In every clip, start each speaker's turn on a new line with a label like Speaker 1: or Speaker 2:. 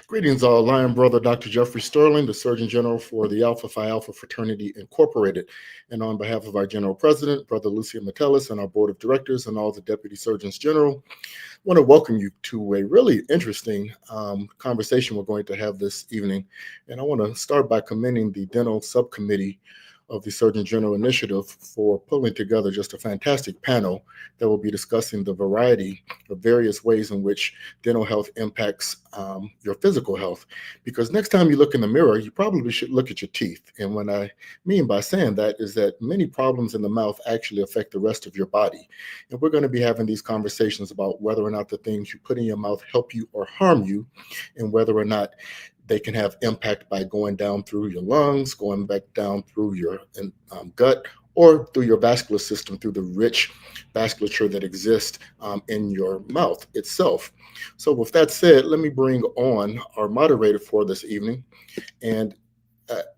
Speaker 1: Greetings, Lion Brother Dr. Jeffrey Sterling, the Surgeon General for the Alpha Phi Alpha Fraternity Incorporated. And on behalf of our General President, Brother Lucian Metellus, and our Board of Directors and all the Deputy Surgeons General, I want to welcome you to a really interesting conversation we're going to have this evening. And I want to start by commending the Dental Subcommittee of the Surgeon General Initiative for pulling together just a fantastic panel that will be discussing the variety of various ways in which dental health impacts your physical health. Because next time you look in the mirror, you probably should look at your teeth. And what I mean by saying that is that many problems in the mouth actually affect the rest of your body. And we're going to be having these conversations about whether or not the things you put in your mouth help you or harm you, and whether or not they can have impact by going down through your lungs, going back down through your gut, or through your vascular system, through the rich vasculature that exists in your mouth itself. So with that said, let me bring on our moderator for this evening. And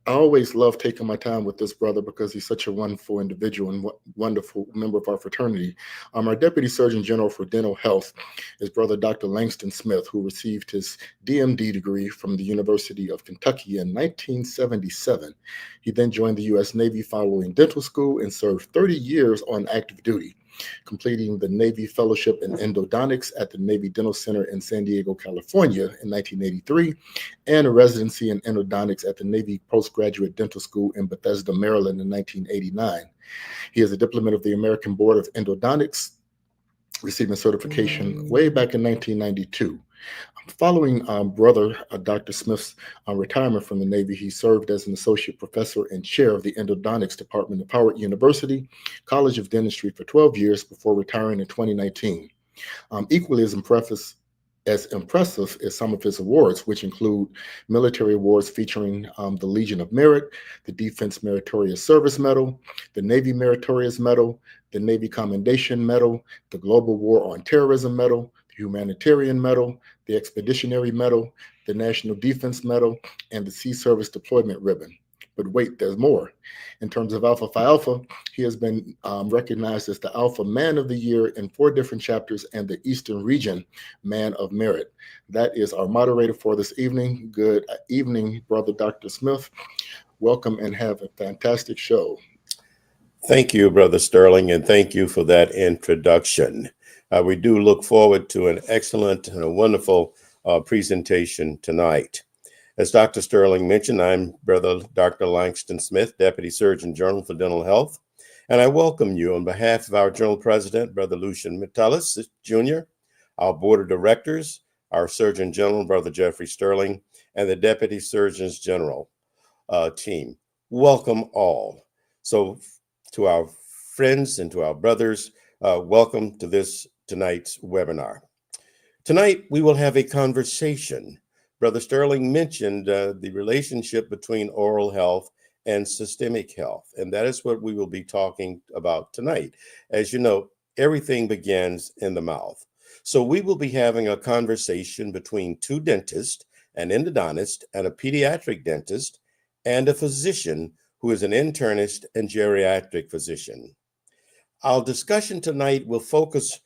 Speaker 1: I always love taking my time with this brother because he's such a wonderful individual and wonderful member of our fraternity. Our Deputy Surgeon General for Dental Health is Brother Dr. Langston Smith, who received his DMD degree from the University of Kentucky in 1977. He then joined the U.S. Navy following dental school and served 30 years on active duty, completing the Navy Fellowship in Endodontics at the Navy Dental Center in San Diego, California in 1983, and a residency in endodontics at the Navy Postgraduate Dental School in Bethesda, Maryland in 1989. He is a diplomat of the American Board of Endodontics, receiving certification way back in 1992. Following Brother Dr. Smith's retirement from the Navy, he served as an associate professor and chair of the endodontics department at Howard University College of Dentistry for 12 years before retiring in 2019. Equally as impressive as some of his awards, which include military awards featuring the Legion of Merit, the Defense Meritorious Service Medal, the Navy Meritorious Medal, the Navy Commendation Medal, the Global War on Terrorism Medal, the Humanitarian Medal, the Expeditionary Medal, the National Defense Medal, and the Sea Service Deployment Ribbon. But wait, there's more. In terms of Alpha Phi Alpha, he has been recognized as the Alpha Man of the Year in 4 different chapters and the Eastern Region Man of Merit. That is our moderator for this evening. Good evening, Brother Dr. Smith. Welcome and have a fantastic show.
Speaker 2: Thank you, Brother Sterling, and thank you for that introduction. We do look forward to an excellent and a wonderful presentation tonight. As Dr. Sterling mentioned, I'm Brother Dr. Langston Smith, Deputy Surgeon General for Dental Health, and I welcome you on behalf of our General President, Brother Lucian Metellus, Jr., our Board of Directors, our Surgeon General, Brother Jeffrey Sterling, and the Deputy Surgeons General team. Welcome all. So to our friends and to our brothers, welcome to tonight's webinar. Tonight, we will have a conversation. Brother Sterling mentioned the relationship between oral health and systemic health, and that is what we will be talking about tonight. As you know, everything begins in the mouth. So we will be having a conversation between 2 dentists, an endodontist and a pediatric dentist, and a physician who is an internist and geriatric physician. Our discussion tonight will focus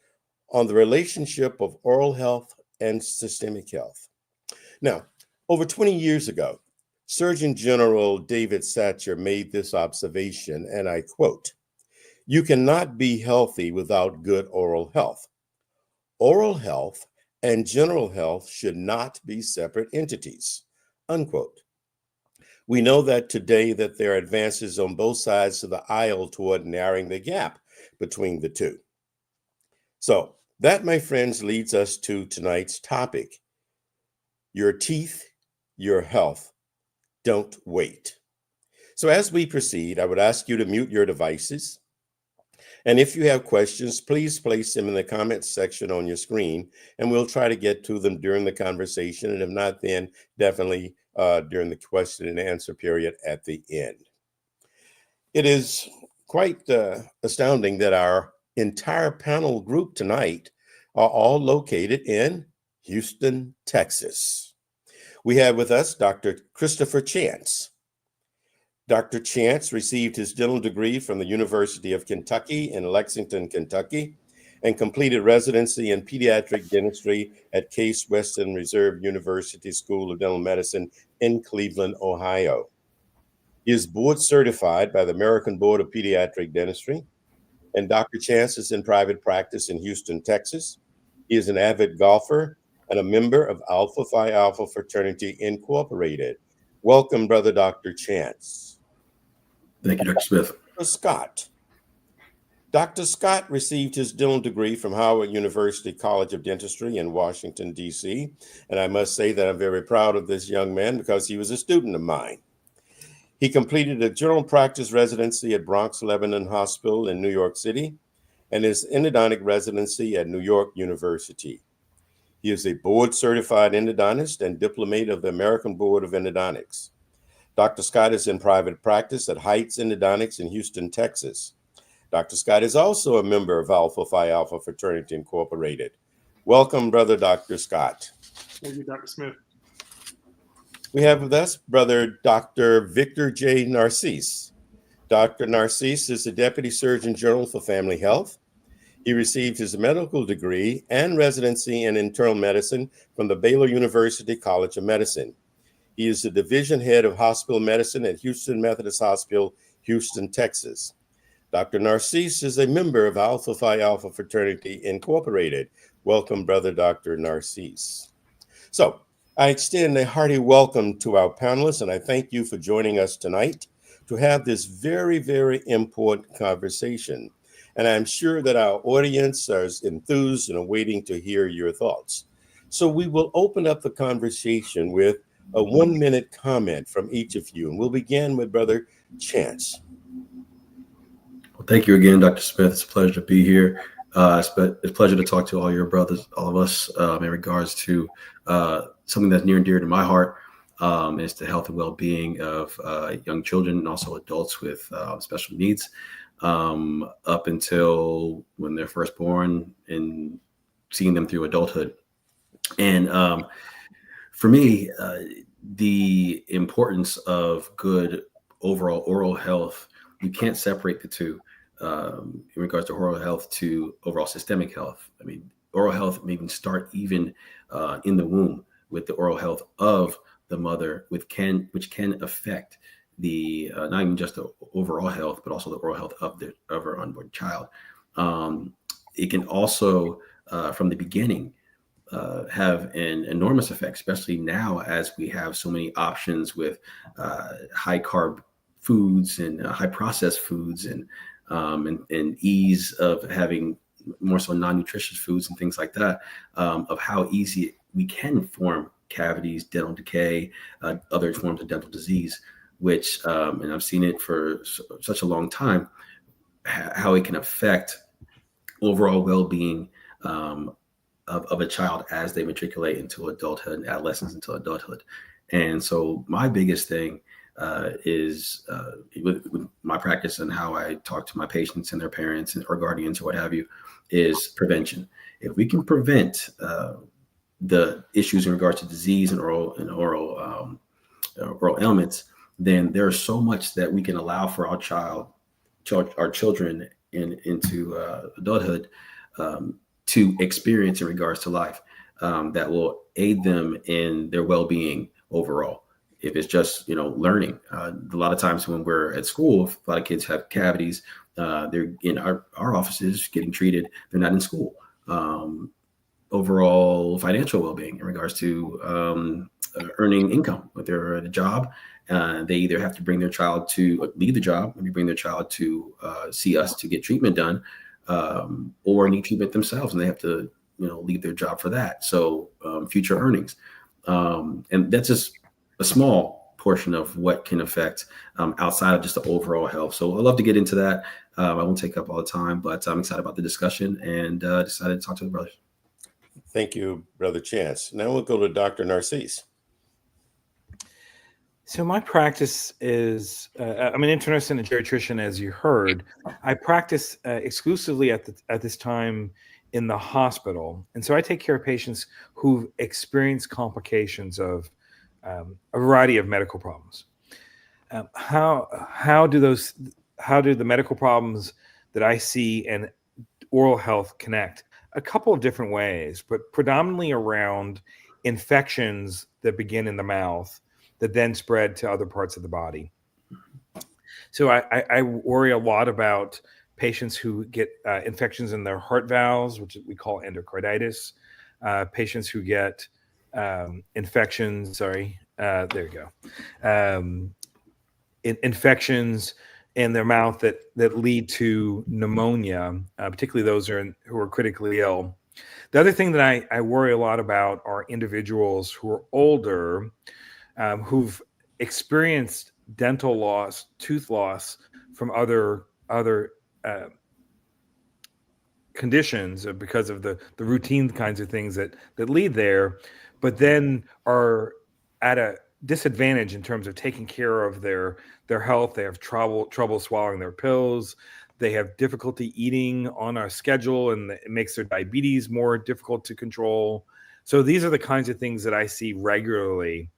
Speaker 2: on the relationship of oral health and systemic health. Now, over 20 years ago, Surgeon General David Satcher made this observation, and I quote, "You cannot be healthy without good oral health. Oral health and general health should not be separate entities," unquote. We know that today that there are advances on both sides of the aisle toward narrowing the gap between the two. So that, my friends, leads us to tonight's topic. Your teeth, your health. Don't wait. So as we proceed, I would ask you to mute your devices. And if you have questions, please place them in the comments section on your screen, and we'll try to get to them during the conversation. And if not, then definitely during the question and answer period at the end. It is quite astounding that our entire panel group tonight are all located in Houston, Texas. We have with us Dr. Christopher Chance. Dr. Chance received his dental degree from the University of Kentucky in Lexington, Kentucky, and completed residency in pediatric dentistry at Case Western Reserve University School of Dental Medicine in Cleveland, Ohio. He is board certified by the American Board of Pediatric Dentistry, and Dr. Chance is in private practice in Houston, Texas. He is an avid golfer and a member of Alpha Phi Alpha Fraternity Incorporated. Welcome, Brother Dr. Chance.
Speaker 3: Thank you, Dr. Smith.
Speaker 2: Scott. Dr. Scott received his dental degree from Howard University College of Dentistry in Washington, D.C. And I must say that I'm very proud of this young man because he was a student of mine. He completed a general practice residency at Bronx Lebanon Hospital in New York City and his endodontic residency at New York University. He is a board-certified endodontist and diplomate of the American Board of Endodontics. Dr. Scott is in private practice at Heights Endodontics in Houston, Texas. Dr. Scott is also a member of Alpha Phi Alpha Fraternity Incorporated. Welcome, Brother Dr. Scott.
Speaker 4: Thank you, Dr. Smith.
Speaker 2: We have with us Brother Dr. Victor J. Narcisse. Dr. Narcisse is the Deputy Surgeon General for Family Health. He received his medical degree and residency in internal medicine from the Baylor University College of Medicine. He is the division head of hospital medicine at Houston Methodist Hospital, Houston, Texas. Dr. Narcisse is a member of Alpha Phi Alpha Fraternity Incorporated. Welcome, Brother Dr. Narcisse. So I extend a hearty welcome to our panelists, and I thank you for joining us tonight to have this very, very important conversation. And I'm sure that our audience is enthused and are waiting to hear your thoughts. So we will open up the conversation with a 1-minute comment from each of you. And we'll begin with Brother Chance.
Speaker 3: Well, thank you again, Dr. Smith. It's a pleasure to be here. It's a pleasure to talk to all your brothers, all of us, in regards to something that's near and dear to my heart, is the health and well-being of young children and also adults with special needs, up until when they're first born and seeing them through adulthood. And for me, the importance of good overall oral health, you can't separate the two in regards to oral health to overall systemic health. I mean, oral health may even start even in the womb with the oral health of the mother, which can affect the not even just the overall health, but also the oral health of her unborn child. It can also, from the beginning, have an enormous effect, especially now as we have so many options with high carb foods and high processed foods and ease of having more so non-nutritious foods and things like that, of how easy we can form cavities, dental decay, other forms of dental disease, which, and I've seen it for such a long time, how it can affect overall well-being of a child as they matriculate into adulthood and adolescence into adulthood. And so my biggest thing is with my practice and how I talk to my patients and their parents or guardians or what have you, is prevention. If we can prevent the issues in regards to disease and oral ailments, then there's so much that we can allow for our children into adulthood to experience in regards to life, that will aid them in their well-being overall. If it's just, learning, a lot of times when we're at school, a lot of kids have cavities. They're in our offices getting treated. They're not in school. Overall financial well-being in regards to earning income. If they're at a job, they either have to bring their child to leave the job, maybe bring their child to see us to get treatment done, or need treatment themselves, and they have to, leave their job for that. So future earnings, and that's just a small portion of what can affect outside of just the overall health. So I'd love to get into that. I won't take up all the time, but I'm excited about the discussion and decided to talk to the brothers.
Speaker 2: Thank you, Brother Chance. Now we'll go to Dr. Narcisse.
Speaker 5: So my practice is, I'm an internist and a geriatrician, as you heard. I practice exclusively at this time in the hospital. And so I take care of patients who've experienced complications of a variety of medical problems. How do the medical problems that I see and oral health connect? A couple of different ways, but predominantly around infections that begin in the mouth that then spread to other parts of the body. So I worry a lot about patients who get infections in their heart valves, which we call endocarditis, patients who get infections, infections in their mouth that lead to pneumonia, particularly those who are critically ill. The other thing that I worry a lot about are individuals who are older, who've experienced dental loss, tooth loss from other conditions because of the routine kinds of things that lead there, but then are at a disadvantage in terms of taking care of their health. They have trouble swallowing their pills. They have difficulty eating on a schedule, and it makes their diabetes more difficult to control. So these are the kinds of things that I see regularly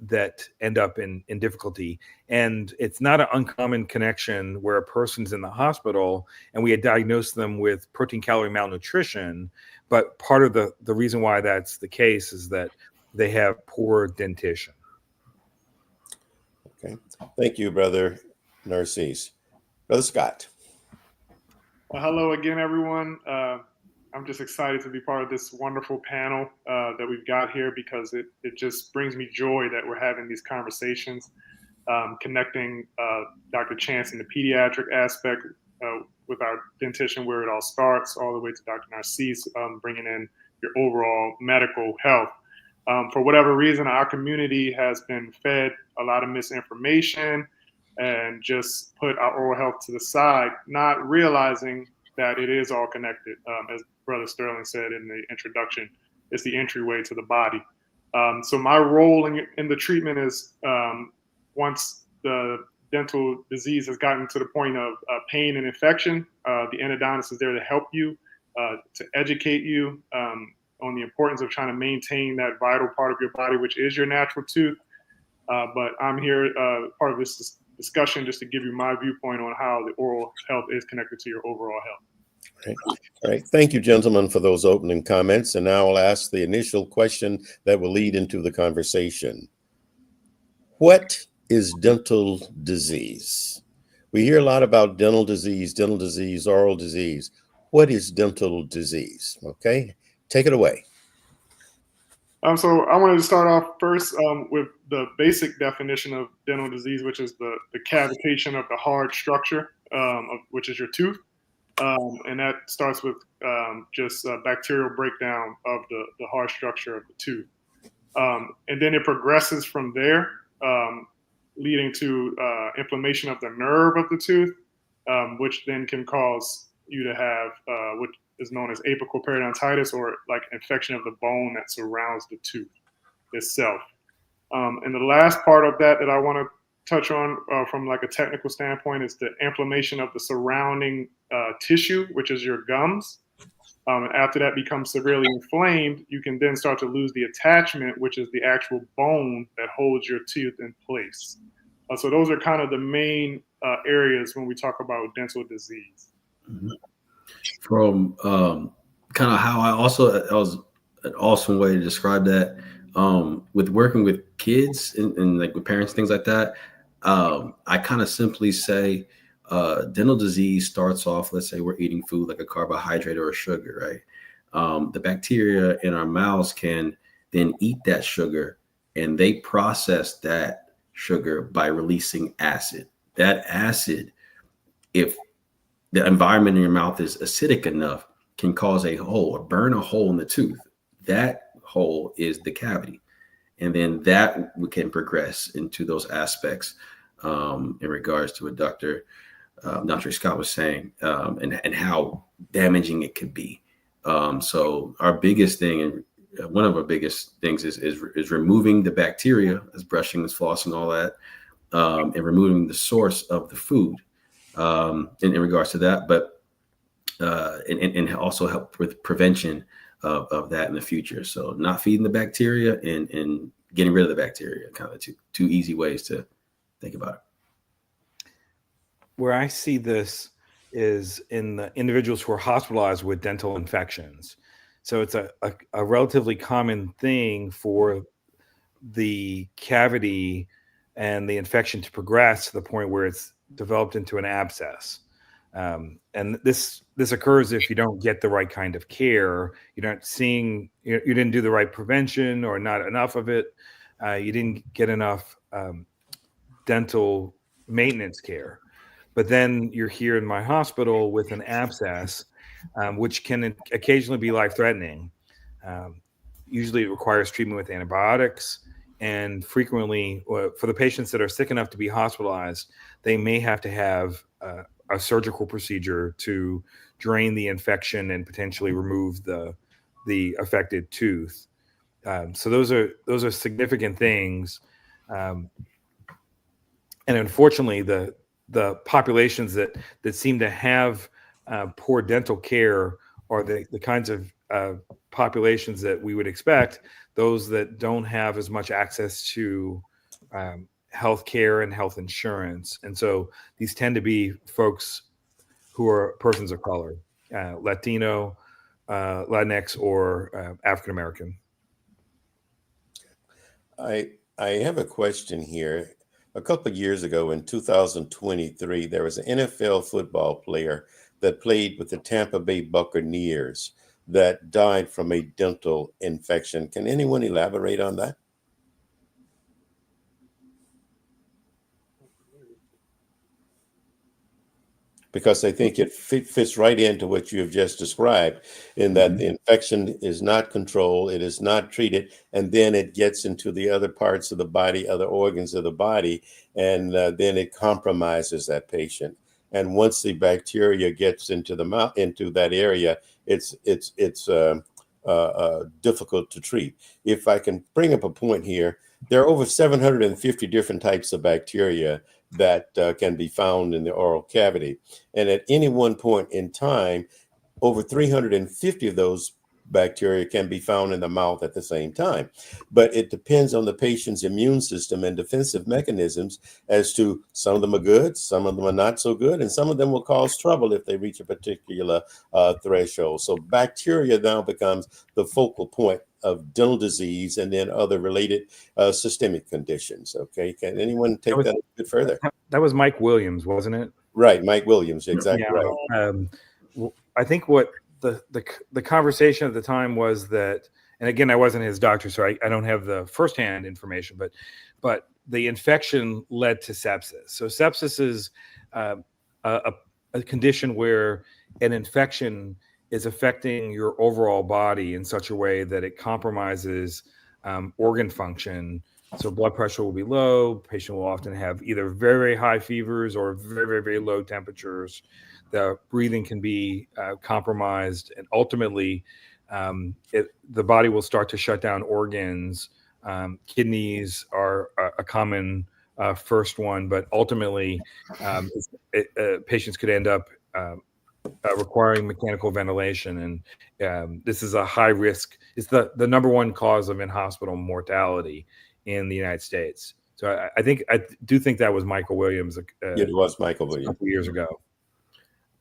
Speaker 5: that end up in difficulty. And it's not an uncommon connection where a person's in the hospital and we had diagnosed them with protein calorie malnutrition. But part of the reason why that's the case is that they have poor dentition.
Speaker 2: Okay. Thank you, Brother Narcisse. Brother Scott.
Speaker 4: Well, hello again, everyone. I'm just excited to be part of this wonderful panel that we've got here, because it just brings me joy that we're having these conversations, connecting Dr. Chance in the pediatric aspect with our dentition, where it all starts, all the way to Dr. Narcisse, bringing in your overall medical health. For whatever reason, our community has been fed a lot of misinformation and just put our oral health to the side, not realizing that it is all connected. As Brother Sterling said in the introduction, it's the entryway to the body. So my role in the treatment is, once the dental disease has gotten to the point of pain and infection, the endodontist is there to help you, to educate you on the importance of trying to maintain that vital part of your body, which is your natural tooth. But I'm here, part of this discussion, just to give you my viewpoint on how the oral health is connected to your overall health.
Speaker 2: All right. Thank you, gentlemen, for those opening comments. And now I'll ask the initial question that will lead into the conversation. What is dental disease? We hear a lot about dental disease, oral disease. What is dental disease? Okay, take it away.
Speaker 4: So I wanted to start off first with the basic definition of dental disease, which is the cavitation of the hard structure, which is your tooth. And that starts with just bacterial breakdown of the hard structure of the tooth. And then it progresses from there, leading to inflammation of the nerve of the tooth, which then can cause you to have what is known as apical periodontitis, or like infection of the bone that surrounds the tooth itself. And the last part of that I want to touch on from like a technical standpoint is the inflammation of the surrounding tissue, which is your gums. And after that becomes severely inflamed, you can then start to lose the attachment, which is the actual bone that holds your tooth in place. So those are kind of the main areas when we talk about dental disease.
Speaker 3: Mm-hmm. From kind of how that was an awesome way to describe that. With working with kids and like with parents, things like that, I kind of simply say dental disease starts off, let's say we're eating food like a carbohydrate or a sugar, right? The bacteria in our mouths can then eat that sugar, and they process that sugar by releasing acid. That acid, if the environment in your mouth is acidic enough, can cause a hole or burn a hole in the tooth. That hole is the cavity. And then that we can progress into those aspects in regards to what Dr. Scott was saying, and how damaging it could be. So our biggest thing, and one of our biggest things is removing the bacteria, as brushing, as flossing, all that, and removing the source of the food in regards to that, but and also help with prevention of that in the future. So not feeding the bacteria and getting rid of the bacteria, kind of two easy ways to think about it.
Speaker 5: Where I see this is in the individuals who are hospitalized with dental infections. So it's a relatively common thing for the cavity and the infection to progress to the point where it's developed into an abscess. And this occurs if you don't get the right kind of care. You're not seeing, you didn't do the right prevention, or not enough of it. You didn't get enough dental maintenance care. But then you're here in my hospital with an abscess, which can occasionally be life-threatening. Usually it requires treatment with antibiotics. And frequently, for the patients that are sick enough to be hospitalized, they may have to have a surgical procedure to drain the infection and potentially remove the affected tooth. So those are significant things. And unfortunately, the populations that seem to have poor dental care are the kinds of populations that we would expect, those that don't have as much access to health care and health insurance. And so these tend to be folks who are persons of color, Latino, Latinx, or African American.
Speaker 2: I have a question here. A couple of years ago in 2023, there was an NFL football player that played with the Tampa Bay Buccaneers that died from a dental infection. Can anyone elaborate on that? Because I think it fits right into what you have just described, in that the infection is not controlled, it is not treated, and then it gets into the other parts of the body, other organs of the body, and then it compromises that patient. And once the bacteria gets into the mouth, into that area, it's difficult to treat. If I can bring up a point here, there are over 750 different types of bacteria that can be found in the oral cavity. And at any one point in time, over 350 of those bacteria can be found in the mouth at the same time. But it depends on the patient's immune system and defensive mechanisms as to some of them are good, some of them are not so good, and some of them will cause trouble if they reach a particular threshold. So bacteria now becomes the focal point of dental disease and then other related systemic conditions. Okay, can anyone take that a bit further?
Speaker 5: That was Mike Williams, wasn't it?
Speaker 2: Right, Mike Williams, exactly right.
Speaker 5: I think what the conversation at the time was that, and again, I wasn't his doctor, so I don't have the firsthand information, but the infection led to sepsis. So sepsis is a condition where an infection is affecting your overall body in such a way that it compromises organ function. So blood pressure will be low. Patient will often have either very, very high fevers or very, very, very low temperatures. The breathing can be compromised, and ultimately, the body will start to shut down organs. Kidneys are a common first one, but ultimately, patients could end up requiring mechanical ventilation, and this is a high risk. It's the number one cause of in-hospital mortality in the United States. So I do think that was Michael Williams.
Speaker 2: It was Michael Williams
Speaker 5: a couple years ago.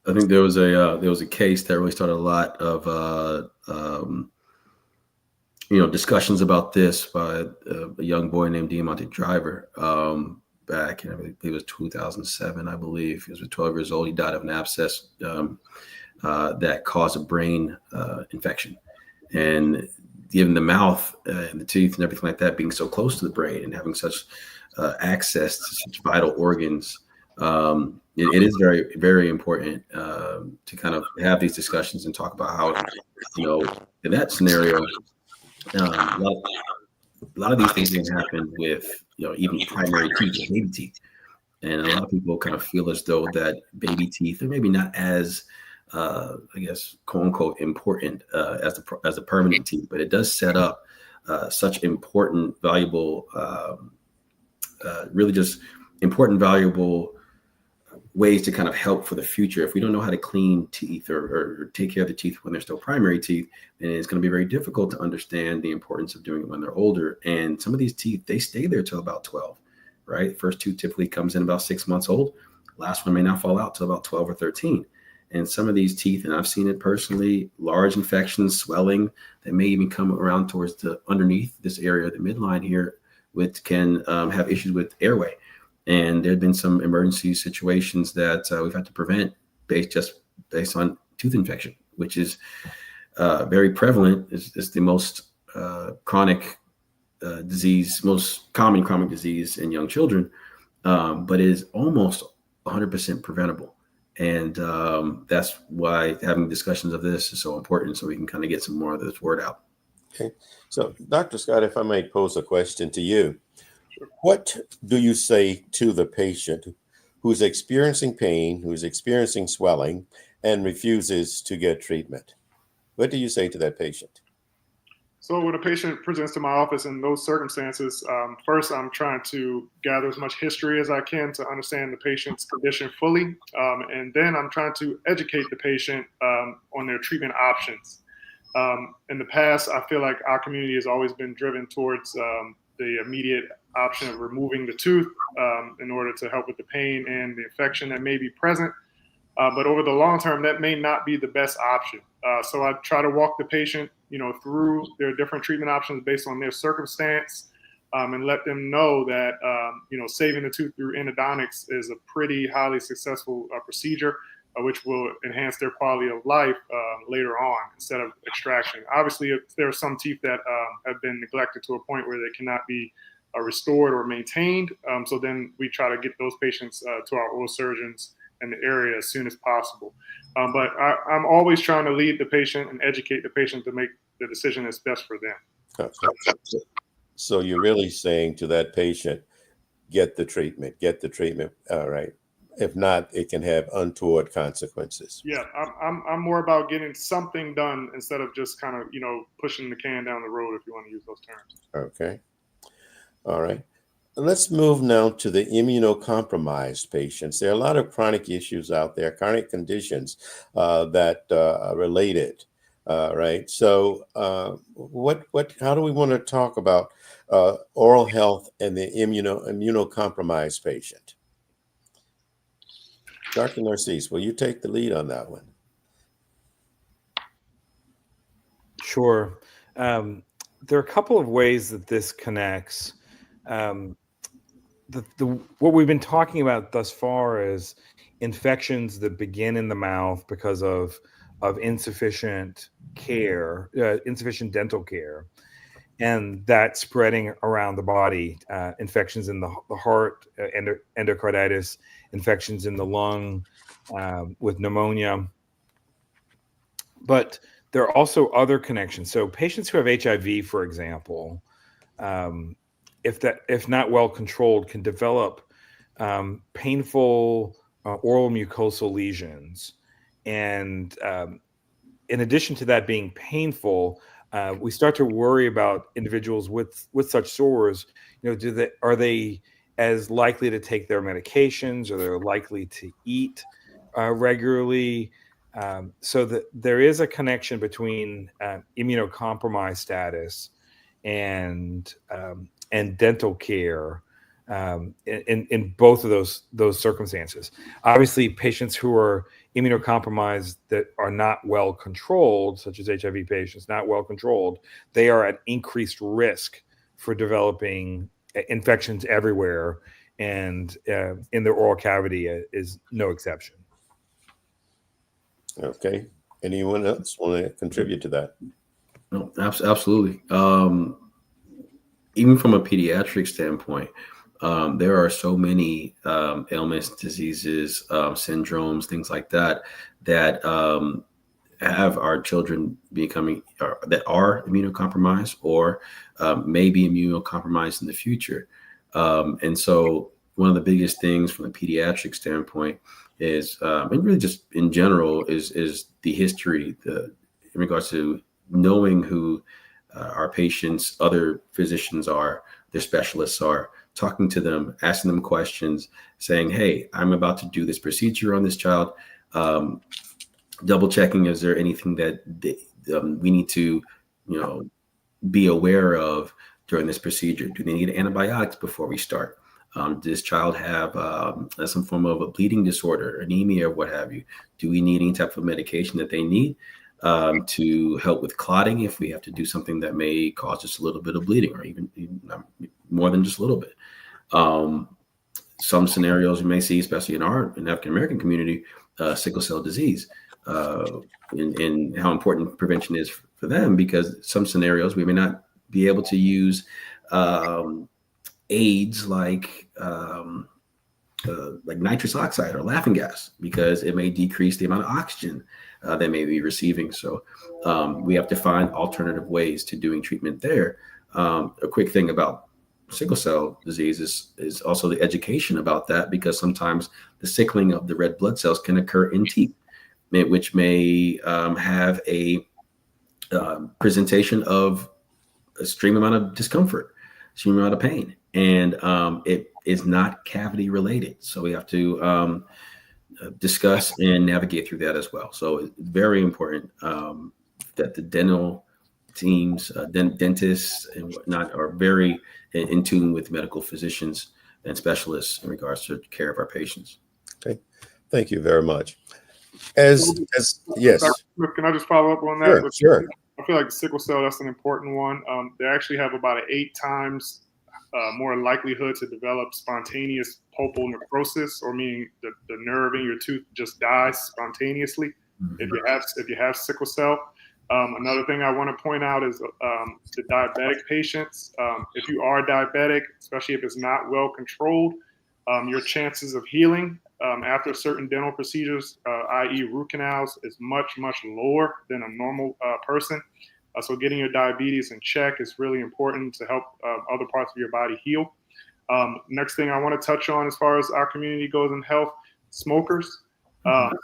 Speaker 3: I think there was a case that really started a lot of discussions about this by a young boy named Diamante Driver back in, I believe it was 2007, I believe. He was 12 years old. He died of an abscess that caused a brain infection. And given the mouth and the teeth and everything like that being so close to the brain and having such access to such vital organs, it is very, very important to kind of have these discussions and talk about how, in that scenario, a lot of these things can happen with, even primary teeth, baby teeth. And a lot of people kind of feel as though that baby teeth are maybe not as, I guess, quote unquote, important as the permanent teeth, but it does set up such important, valuable, really just important, valuable ways to kind of help for the future. If we don't know how to clean teeth or take care of the teeth when they're still primary teeth, then it's going to be very difficult to understand the importance of doing it when they're older. And some of these teeth, they stay there till about 12, right? First tooth typically comes in about 6 months old. Last one may not fall out till about 12 or 13. And some of these teeth, and I've seen it personally, large infections, swelling that may even come around towards the underneath this area, the midline here, which can have issues with airway. And there have been some emergency situations that we've had to prevent based on tooth infection, which is very prevalent. It's the most chronic disease, most common chronic disease in young children, but is almost 100% preventable. And that's why having discussions of this is so important, so we can kind of get some more of this word out.
Speaker 2: Okay. So, Dr. Scott, if I might pose a question to you, what do you say to the patient who's experiencing pain, who's experiencing swelling, and refuses to get treatment? What do you say to that patient?
Speaker 4: So when a patient presents to my office in those circumstances, first I'm trying to gather as much history as I can to understand the patient's condition fully. And then I'm trying to educate the patient on their treatment options. In the past, I feel like our community has always been driven towards the immediate option of removing the tooth in order to help with the pain and the infection that may be present. But over the long term, that may not be the best option. So I try to walk the patient, through their different treatment options based on their circumstance, and let them know that, saving the tooth through endodontics is a pretty highly successful procedure, which will enhance their quality of life later on instead of extraction. Obviously, there are some teeth that have been neglected to a point where they cannot be restored or maintained. So then we try to get those patients to our oral surgeons in the area as soon as possible. But I'm always trying to lead the patient and educate the patient to make the decision that's best for them.
Speaker 2: So you're really saying to that patient, get the treatment. All right. If not, it can have untoward consequences.
Speaker 4: Yeah, I'm more about getting something done instead of just kind of, pushing the can down the road, if you want to use those terms.
Speaker 2: Okay. All right. Let's move now to the immunocompromised patients. There are a lot of chronic issues out there, chronic conditions that are related, right? So how do we want to talk about oral health and the immunocompromised patient? Dr. Narcisse, will you take the lead on that one?
Speaker 5: Sure. There are a couple of ways that this connects. What we've been talking about thus far is infections that begin in the mouth because of insufficient care, insufficient dental care, and that spreading around the body. Infections in the heart, endocarditis, infections in the lung with pneumonia. But there are also other connections. So patients who have HIV, for example, if not well controlled, can develop painful oral mucosal lesions. And in addition to that being painful, we start to worry about individuals with such sores. Are they as likely to take their medications, or they're likely to eat regularly? So that there is a connection between immunocompromised status and dental care in both of those circumstances. Obviously, patients who are immunocompromised that are not well controlled, such as HIV patients, not well controlled, they are at increased risk for developing infections everywhere, and in the oral cavity is no exception.
Speaker 2: Okay. Anyone else want to contribute to that?
Speaker 3: No, absolutely. Even from a pediatric standpoint, there are so many ailments, diseases, syndromes, things like that have our children that are immunocompromised or may be immunocompromised in the future. And so one of the biggest things from a pediatric standpoint is, and really just in general, is the history in regards to knowing who our patients, other physicians are, their specialists are, talking to them, asking them questions, saying, hey, I'm about to do this procedure on this child. Double checking, is there anything that we need to, be aware of during this procedure? Do they need antibiotics before we start? Does this child have some form of a bleeding disorder, anemia, or what have you? Do we need any type of medication that they need to help with clotting if we have to do something that may cause just a little bit of bleeding, or even more than just a little bit? Some scenarios you may see, especially in the African American community, sickle cell disease, and how important prevention is for them, because some scenarios we may not be able to use aids like nitrous oxide or laughing gas, because it may decrease the amount of oxygen they may be receiving. So we have to find alternative ways to doing treatment there. A quick thing about sickle cell disease is also the education about that, because sometimes the sickling of the red blood cells can occur in teeth, which may have a presentation of a extreme amount of discomfort, extreme amount of pain, and it is not cavity related. So we have to discuss and navigate through that as well. So it's very important that the dental teams, dentists and whatnot, are very in tune with medical physicians and specialists in regards to care of our patients.
Speaker 2: Okay, thank you very much. Yes,
Speaker 4: Dr. Smith, can I just follow up on that?
Speaker 2: Sure.
Speaker 4: I feel like the sickle cell, that's an important one. They actually have about an 8 times more likelihood to develop spontaneous pulpal necrosis, or meaning the nerve in your tooth just dies spontaneously if you have sickle cell. Another thing I want to point out is the diabetic patients. If you are diabetic, especially if it's not well controlled, your chances of healing after certain dental procedures, i.e. root canals, is much, much lower than a normal person. So getting your diabetes in check is really important to help other parts of your body heal. Next thing I want to touch on as far as our community goes in health, smokers.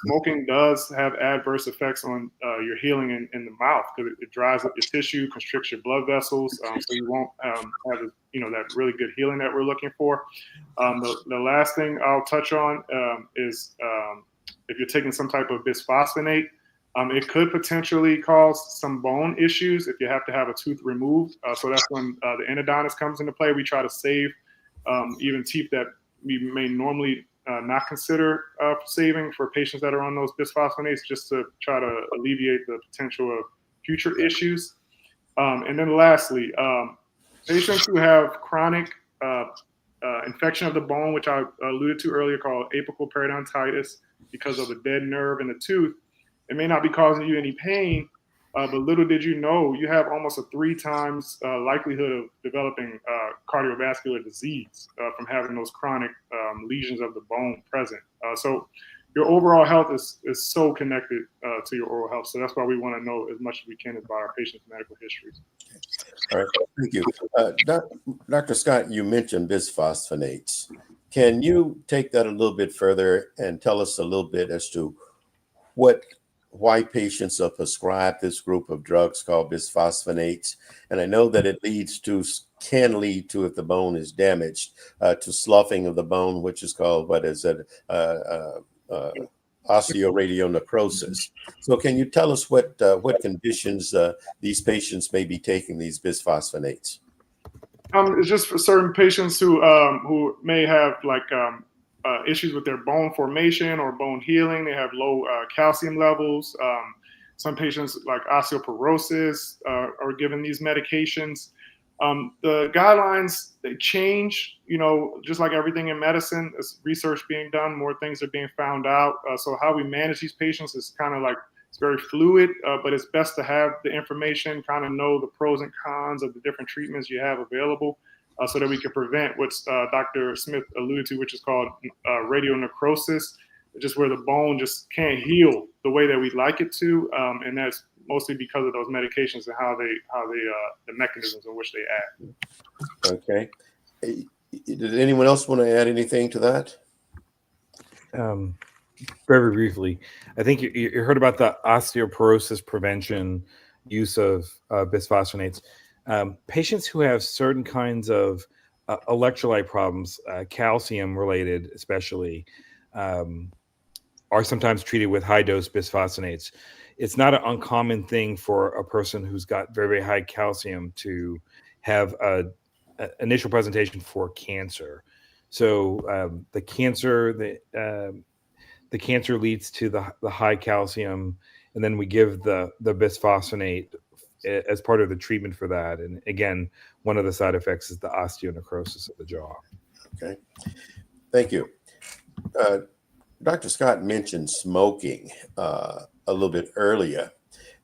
Speaker 4: Smoking does have adverse effects on your healing in the mouth, because it dries up your tissue, constricts your blood vessels, so you won't have that really good healing that we're looking for. The last thing I'll touch on is if you're taking some type of bisphosphonate, it could potentially cause some bone issues if you have to have a tooth removed. So that's when the endodontist comes into play. We try to save even teeth that we may normally not consider saving for patients that are on those bisphosphonates, just to try to alleviate the potential of future issues. And then lastly, patients who have chronic infection of the bone, which I alluded to earlier, called apical periodontitis, because of the dead nerve in the tooth, it may not be causing you any pain, but little did you know, you have almost a 3 times likelihood of developing cardiovascular disease from having those chronic lesions of the bone present. So your overall health is so connected to your oral health. So that's why we want to know as much as we can about our patients' medical histories.
Speaker 2: All right, thank you. Dr. Scott, you mentioned bisphosphonates. Can you take that a little bit further and tell us a little bit as to why patients are prescribed this group of drugs called bisphosphonates? And I know that it can lead to, if the bone is damaged, to sloughing of the bone, which is called, osteoradionecrosis. So can you tell us what conditions these patients may be taking these bisphosphonates?
Speaker 4: It's just for certain patients who may have issues with their bone formation or bone healing. They have low calcium levels. Some patients, like osteoporosis, are given these medications. The guidelines, they change, just like everything in medicine. There's research being done, more things are being found out. So how we manage these patients is kind of it's very fluid, but it's best to have the information, kind of know the pros and cons of the different treatments you have available, so that we can prevent what Dr. Smith alluded to, which is called radionecrosis, just where the bone just can't heal the way that we'd like it to, and that's mostly because of those medications and how the mechanisms in which they act.
Speaker 2: Okay. Did anyone else want to add anything to that?
Speaker 5: Very briefly, I think you heard about the osteoporosis prevention use of bisphosphonates. Patients who have certain kinds of electrolyte problems, calcium related especially, are sometimes treated with high dose bisphosphonates. It's not an uncommon thing for a person who's got very, very high calcium to have an initial presentation for cancer. So the cancer leads to the high calcium, and then we give the bisphosphonate as part of the treatment for that. And again, one of the side effects is the osteonecrosis of the jaw.
Speaker 2: Okay, thank you. Dr. Scott mentioned smoking a little bit earlier,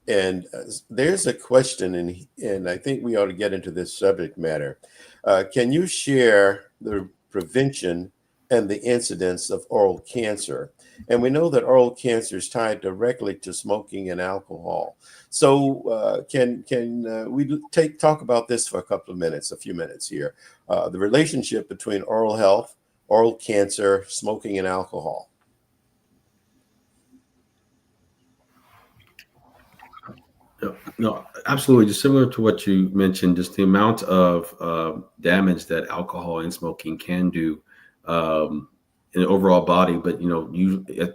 Speaker 2: and there's a question, and I think we ought to get into this subject matter. Can you share the prevention and the incidence of oral cancer? And we know that oral cancer is tied directly to smoking and alcohol. So can we talk about this for a few minutes here? The relationship between oral health, oral cancer, smoking, and alcohol.
Speaker 3: No, absolutely. Just similar to what you mentioned, just the amount of damage that alcohol and smoking can do in the overall body. But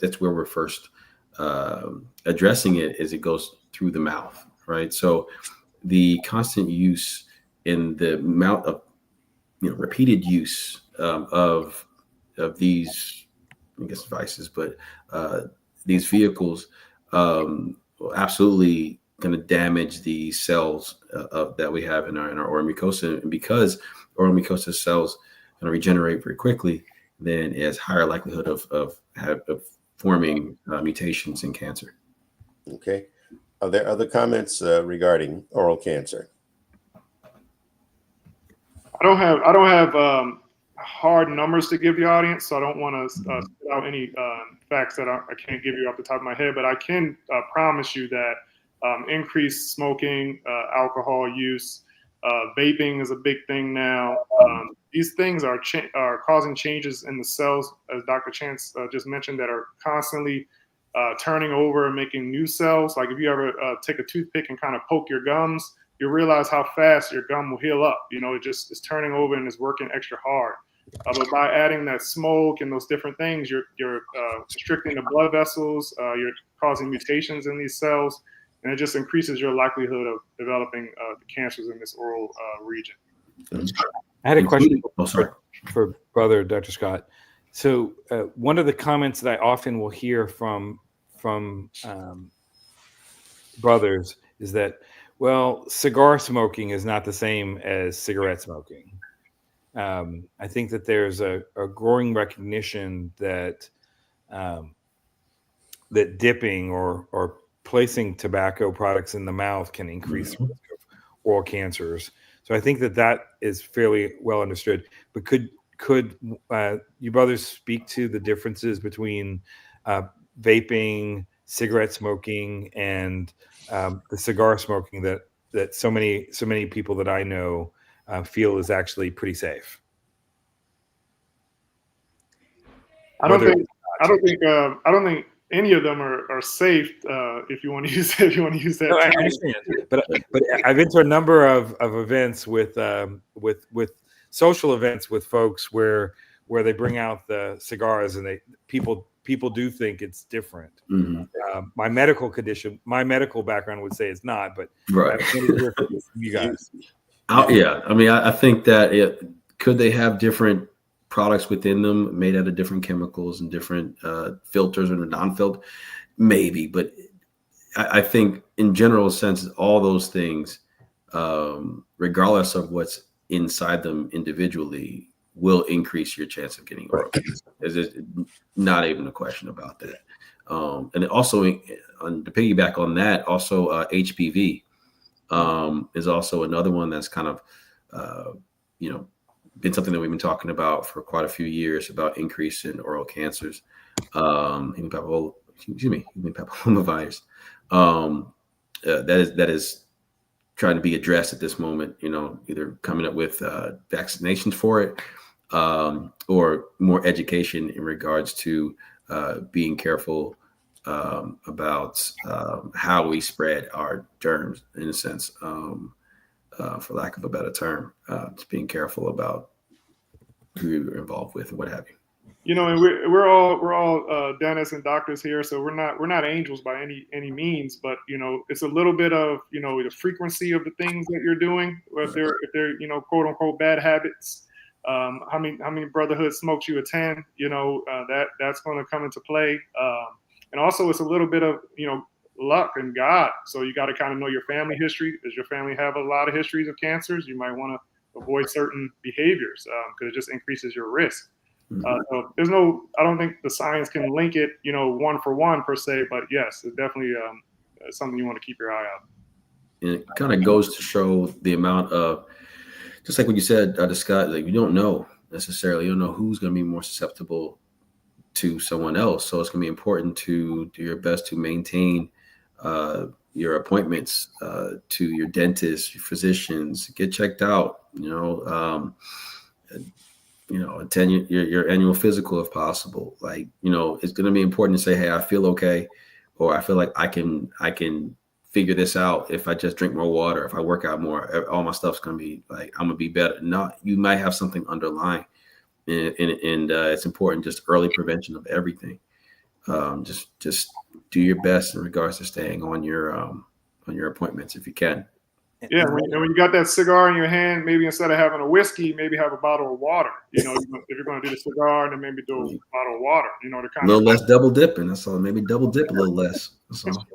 Speaker 3: that's where we're first addressing it, as it goes through the mouth, right? So the constant use in the amount of repeated use of these, I guess, devices, but these vehicles will absolutely going to damage the cells that we have in our oral mucosa. And because oral mucosa cells going to regenerate very quickly, then it has higher likelihood of forming mutations in cancer.
Speaker 2: Okay. Are there other comments regarding oral cancer?
Speaker 4: I don't have hard numbers to give the audience, so I don't want to spit out any facts that I can't give you off the top of my head. But I can promise you that increased smoking, alcohol use, vaping is a big thing now. These things are causing changes in the cells, as Dr. Chance just mentioned, that are constantly turning over and making new cells. Like if you ever take a toothpick and kind of poke your gums, you'll realize how fast your gum will heal up. It just is turning over and is working extra hard. But by adding that smoke and those different things, you're constricting the blood vessels, you're causing mutations in these cells, and it just increases your likelihood of developing the cancers in this oral region.
Speaker 5: I had a question for Brother Dr. Scott. So one of the comments that I often will hear from brothers is that, well, cigar smoking is not the same as cigarette smoking. I think that there's a growing recognition that that dipping or placing tobacco products in the mouth can increase the risk of oral cancers. So I think that is fairly well understood. But could you brothers speak to the differences between vaping, cigarette smoking, and the cigar smoking that so many people that I know feel is actually pretty safe?
Speaker 4: I don't think any of them are safe. If you want to use that.
Speaker 5: No, I understand, but I've been to a number of events with social events with folks where they bring out the cigars, and people do think it's different.
Speaker 3: Mm-hmm.
Speaker 5: My medical background would say it's not, but
Speaker 3: right.
Speaker 5: You guys.
Speaker 3: Yeah, I mean, I think that could they have different products within them made out of different chemicals and different filters or non-filtered? Maybe, but I think in general sense, all those things, regardless of what's inside them individually, will increase your chance of getting oral cancer. There's not even a question about that. And also, to piggyback on that, also HPV is also another one that's kind of, been something that we've been talking about for quite a few years, about increase in oral cancers, human papillomavirus. That is trying to be addressed at this moment. Either coming up with vaccinations for it, or more education in regards to being careful about how we spread our germs, in a sense. For lack of a better term, just being careful about who you're involved with and what have you.
Speaker 4: And we're all dentists and doctors here, so we're not angels by any means. But it's a little bit of the frequency of the things that you're doing, if they're quote unquote bad habits. how many brotherhood smokes you attend, that's going to come into play. And also it's a little bit of, luck and God. So you got to kind of know your family history. Does your family have a lot of histories of cancers? You might want to avoid certain behaviors because it just increases your risk. So I don't think the science can link it, one for one per se, but yes, it's definitely something you want to keep your eye out.
Speaker 3: And it kind of goes to show the amount of, just like what you said, Scott, like you don't know necessarily, you don't know who's going to be more susceptible to someone else. So it's going to be important to do your best to maintain your appointments to your dentist, your physicians, get checked out, attend your annual physical if possible. Like, it's going to be important to say, hey, I feel okay, or I feel like I can figure this out if I just drink more water, if I work out more, all my stuff's going to be like, I'm going to be better. No, you might have something underlying, and it's important, just early prevention of everything. Just do your best in regards to staying on your appointments if you can.
Speaker 4: Yeah, when you got that cigar in your hand, maybe instead of having a whiskey, maybe have a bottle of water. If you're going to do the cigar, then maybe do a bottle of water. To kind
Speaker 3: a little less double dipping. That's all. Maybe double dip a little less. That's all.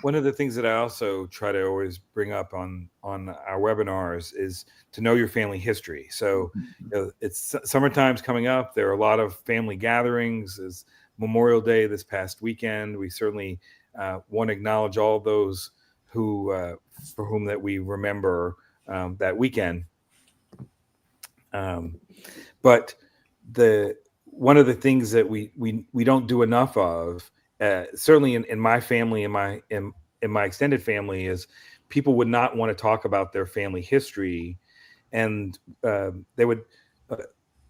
Speaker 5: One of the things that I also try to always bring up on our webinars is to know your family history. So it's summertime's coming up. There are a lot of family gatherings. It's Memorial Day this past weekend. We certainly want to acknowledge all those who for whom that we remember that weekend. But one of the things that we don't do enough of, certainly in my family, in my extended family, is people would not want to talk about their family history, and they would.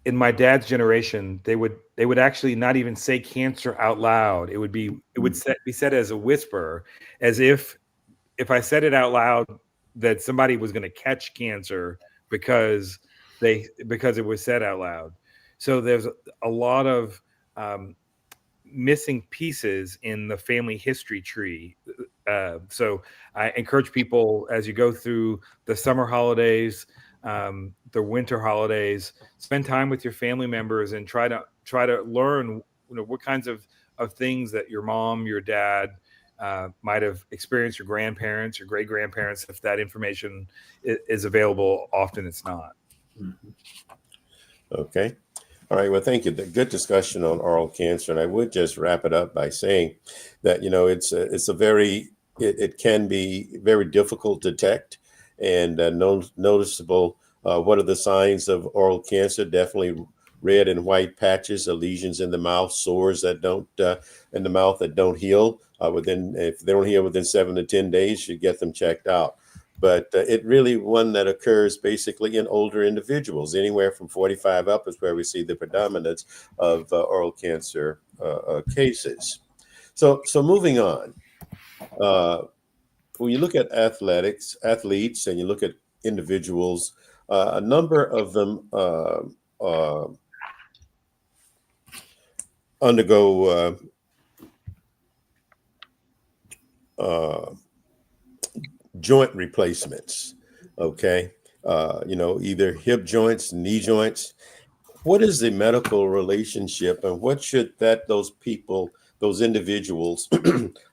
Speaker 5: In my dad's generation, they would actually not even say cancer out loud. It would be said as a whisper, as if I said it out loud that somebody was going to catch cancer because it was said out loud. So there's a lot of missing pieces in the family history tree. So I encourage people, as you go through the summer holidays, the winter holidays, spend time with your family members and try to learn what kinds of things that your mom, your dad might have experienced, your grandparents, your great grandparents, if that information is available. Often it's not.
Speaker 2: Okay. All right. Well, thank you. Good discussion on oral cancer. And I would just wrap it up by saying that, it can be very difficult to detect and noticeable. What are the signs of oral cancer? Definitely red and white patches, lesions in the mouth, sores that don't in the mouth that don't heal. If they don't heal within 7 to 10 days, you get them checked out. But it really one that occurs basically in older individuals. Anywhere from 45 up is where we see the predominance of oral cancer cases. So moving on, when you look at athletes, and you look at individuals, a number of them undergo joint replacements. Okay. Either hip joints, knee joints. What is the medical relationship, and what should those individuals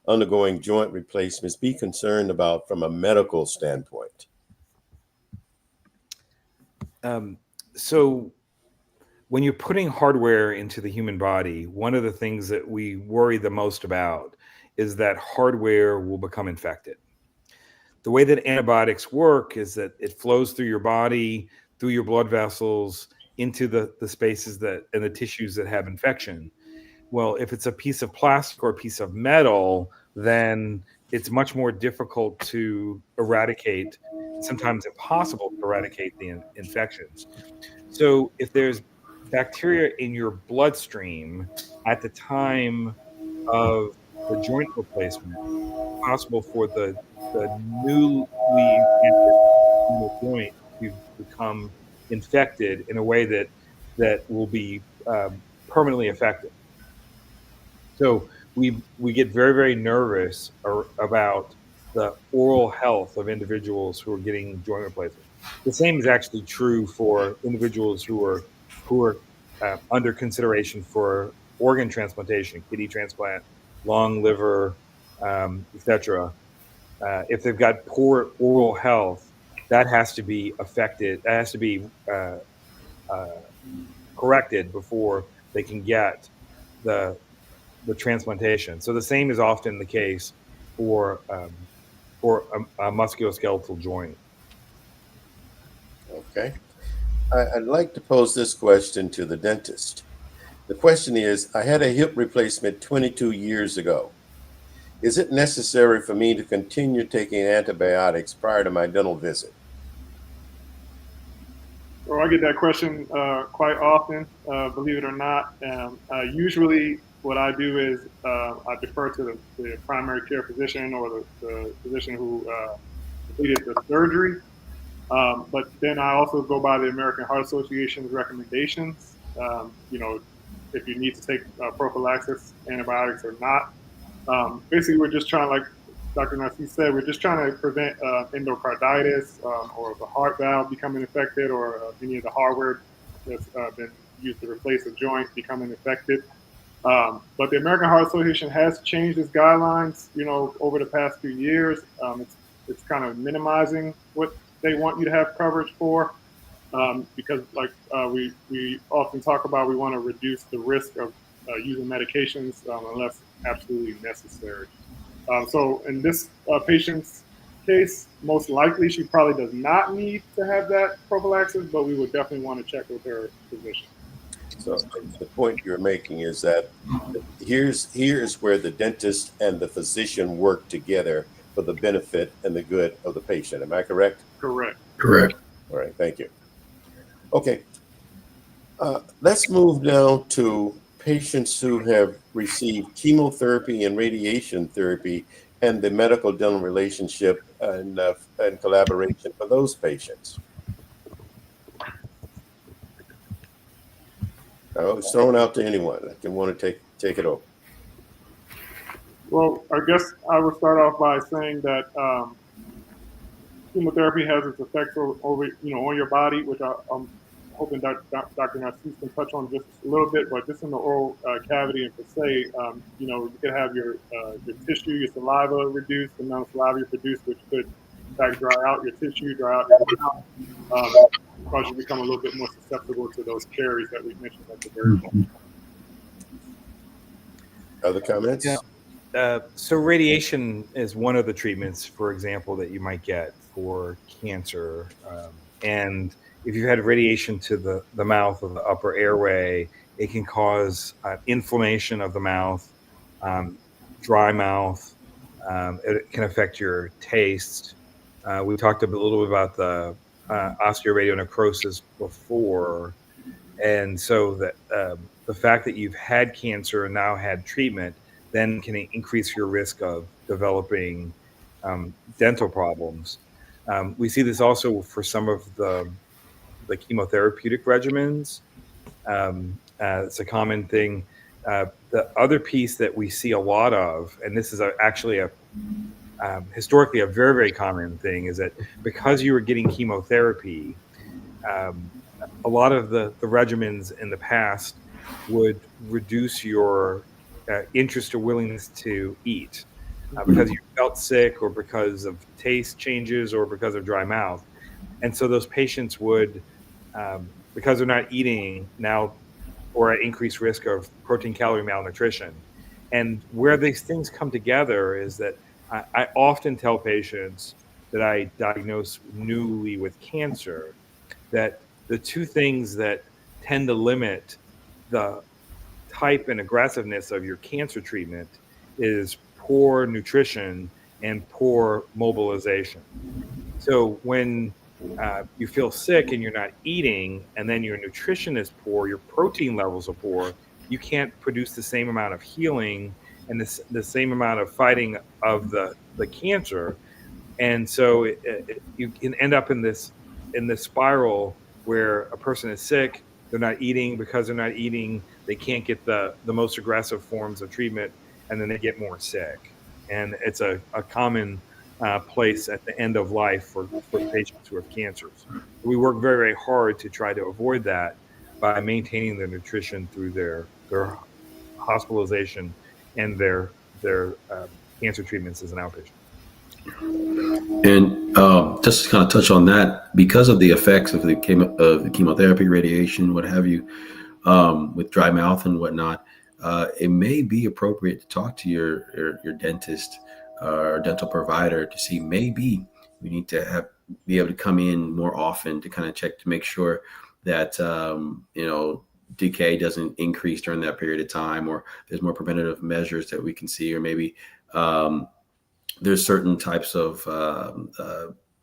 Speaker 2: undergoing joint replacements be concerned about from a medical standpoint?
Speaker 5: So when you're putting hardware into the human body, one of the things that we worry the most about is that hardware will become infected. The way that antibiotics work is that it flows through your body, through your blood vessels, into the spaces and the tissues that have infection. Well, if it's a piece of plastic or a piece of metal, then it's much more difficult to eradicate, sometimes impossible to eradicate the infections. So if there's bacteria in your bloodstream at the time of the joint replacement, it's possible for the newly implanted joint to become infected in a way that will be permanently effective. So we get very, very nervous about the oral health of individuals who are getting joint replacement. The same is actually true for individuals who are under consideration for organ transplantation, kidney transplant, lung, liver, etc. If they've got poor oral health, that has to be affected. That has to be uh, corrected before they can get the transplantation. So the same is often the case for a musculoskeletal joint.
Speaker 2: Okay. I'd like to pose this question to the dentist. The question is, I had a hip replacement 22 years ago. Is it necessary for me to continue taking antibiotics prior to my dental visit?
Speaker 4: Well, I get that question quite often, believe it or not. Usually, what I do is I defer to the primary care physician or the physician who completed the surgery. But then I also go by the American Heart Association's recommendations. If you need to take prophylaxis antibiotics or not. Basically, we're just trying, like Dr. Narcisse said, we're just trying to prevent endocarditis or the heart valve becoming infected or any of the hardware that's been used to replace a joint becoming infected. But the American Heart Association has changed its guidelines, over the past few years. It's kind of minimizing what they want you to have coverage for, because like we often talk about, we want to reduce the risk of using medications unless absolutely necessary. So in this patient's case, most likely she probably does not need to have that prophylaxis, but we would definitely want to check with her physician.
Speaker 2: So the point you're making is that here's where the dentist and the physician work together for the benefit and the good of the patient. Am I correct?
Speaker 4: Correct.
Speaker 3: Correct.
Speaker 2: All right, thank you. Okay, let's move now to patients who have received chemotherapy and radiation therapy and the medical dental relationship and collaboration for those patients. It's thrown out to anyone that can want to take it over.
Speaker 4: Well, I guess I would start off by saying that chemotherapy has its effects over on your body, which I'm hoping Dr. Narcisse can touch on just a little bit. But just in the oral cavity and per se, you could have your tissue, your saliva reduced, the amount of saliva you produce, which could in fact dry out your tissue, dry out your mouth, cause you become a little bit more susceptible to those caries that we mentioned at the very beginning.
Speaker 2: Other comments?
Speaker 5: Yeah. So radiation is one of the treatments, for example, that you might get for cancer. And if you've had radiation to the mouth or the upper airway, it can cause inflammation of the mouth, dry mouth. It can affect your taste. We talked a little bit about the osteoradionecrosis before. And so the fact that you've had cancer and now had treatment then can increase your risk of developing dental problems. We see this also for some of the chemotherapeutic regimens. It's a common thing. The other piece that we see a lot of, and this is actually historically a very, very common thing, is that because you were getting chemotherapy, a lot of the regimens in the past would reduce your interest or willingness to eat because you felt sick or because of taste changes or because of dry mouth. And so those patients would, because they're not eating now, or at increased risk of protein calorie malnutrition. And where these things come together is that I often tell patients that I diagnose newly with cancer that the two things that tend to limit the type and aggressiveness of your cancer treatment is poor nutrition and poor mobilization. So when you feel sick and you're not eating, and then your nutrition is poor, your protein levels are poor, you can't produce the same amount of healing and the same amount of fighting of the cancer. And so you can end up in this spiral where a person is sick, they're not eating. Because they're not eating, they can't get the most aggressive forms of treatment, and then they get more sick. And it's a common place at the end of life for patients who have cancers. We work very, very hard to try to avoid that by maintaining their nutrition through their hospitalization and their cancer treatments as an outpatient.
Speaker 3: And just to kind of touch on that, because of the effects of the chemotherapy, radiation, what have you, with dry mouth and whatnot, it may be appropriate to talk to your dentist or dental provider to see maybe we need to be able to come in more often to kind of check to make sure that decay doesn't increase during that period of time, or there's more preventative measures that we can see, or maybe there's certain types of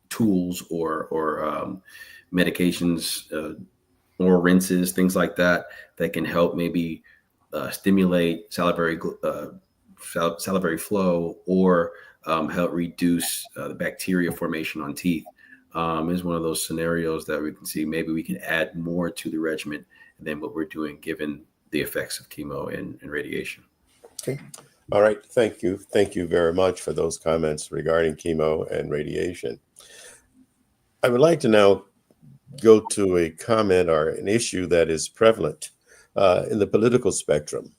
Speaker 3: tools or medications or rinses, things like that can help maybe stimulate salivary flow, or help reduce the bacteria formation on teeth. Is one of those scenarios that we can see maybe we can add more to the regimen than what we're doing given the effects of chemo and radiation.
Speaker 2: Okay. All right. Thank you. Thank you very much for those comments regarding chemo and radiation. I would like to now go to a comment or an issue that is prevalent in the political spectrum.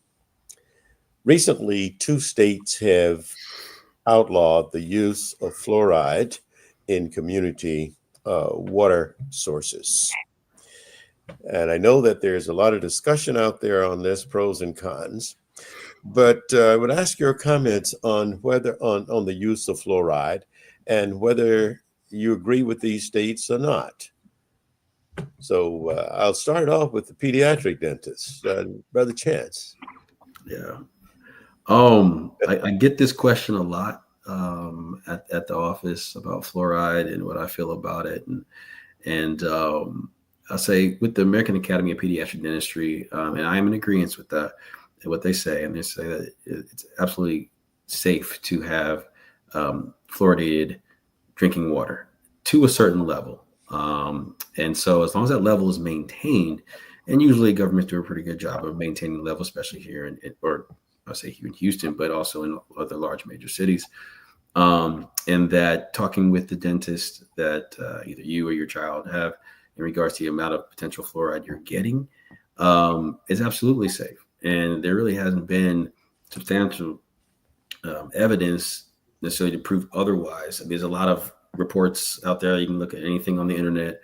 Speaker 2: Recently, 2 states have outlawed the use of fluoride in community water sources. And I know that there's a lot of discussion out there on this, pros and cons, but I would ask your comments on whether on the use of fluoride and whether you agree with these states or not. So I'll start off with the pediatric dentist, Brother Chance.
Speaker 3: Yeah. I get this question a lot at the office about fluoride and what I feel about it. And I'll say with the American Academy of Pediatric Dentistry, and I am in agreement with that, what they say, and they say that it's absolutely safe to have fluoridated drinking water to a certain level. And so as long as that level is maintained, and usually governments do a pretty good job of maintaining the level, especially here or I'll say here in Houston, but also in other large major cities. And that talking with the dentist that either you or your child have in regards to the amount of potential fluoride you're getting is absolutely safe. And there really hasn't been substantial evidence necessarily to prove otherwise. I mean, there's a lot of reports out there. You can look at anything on the internet.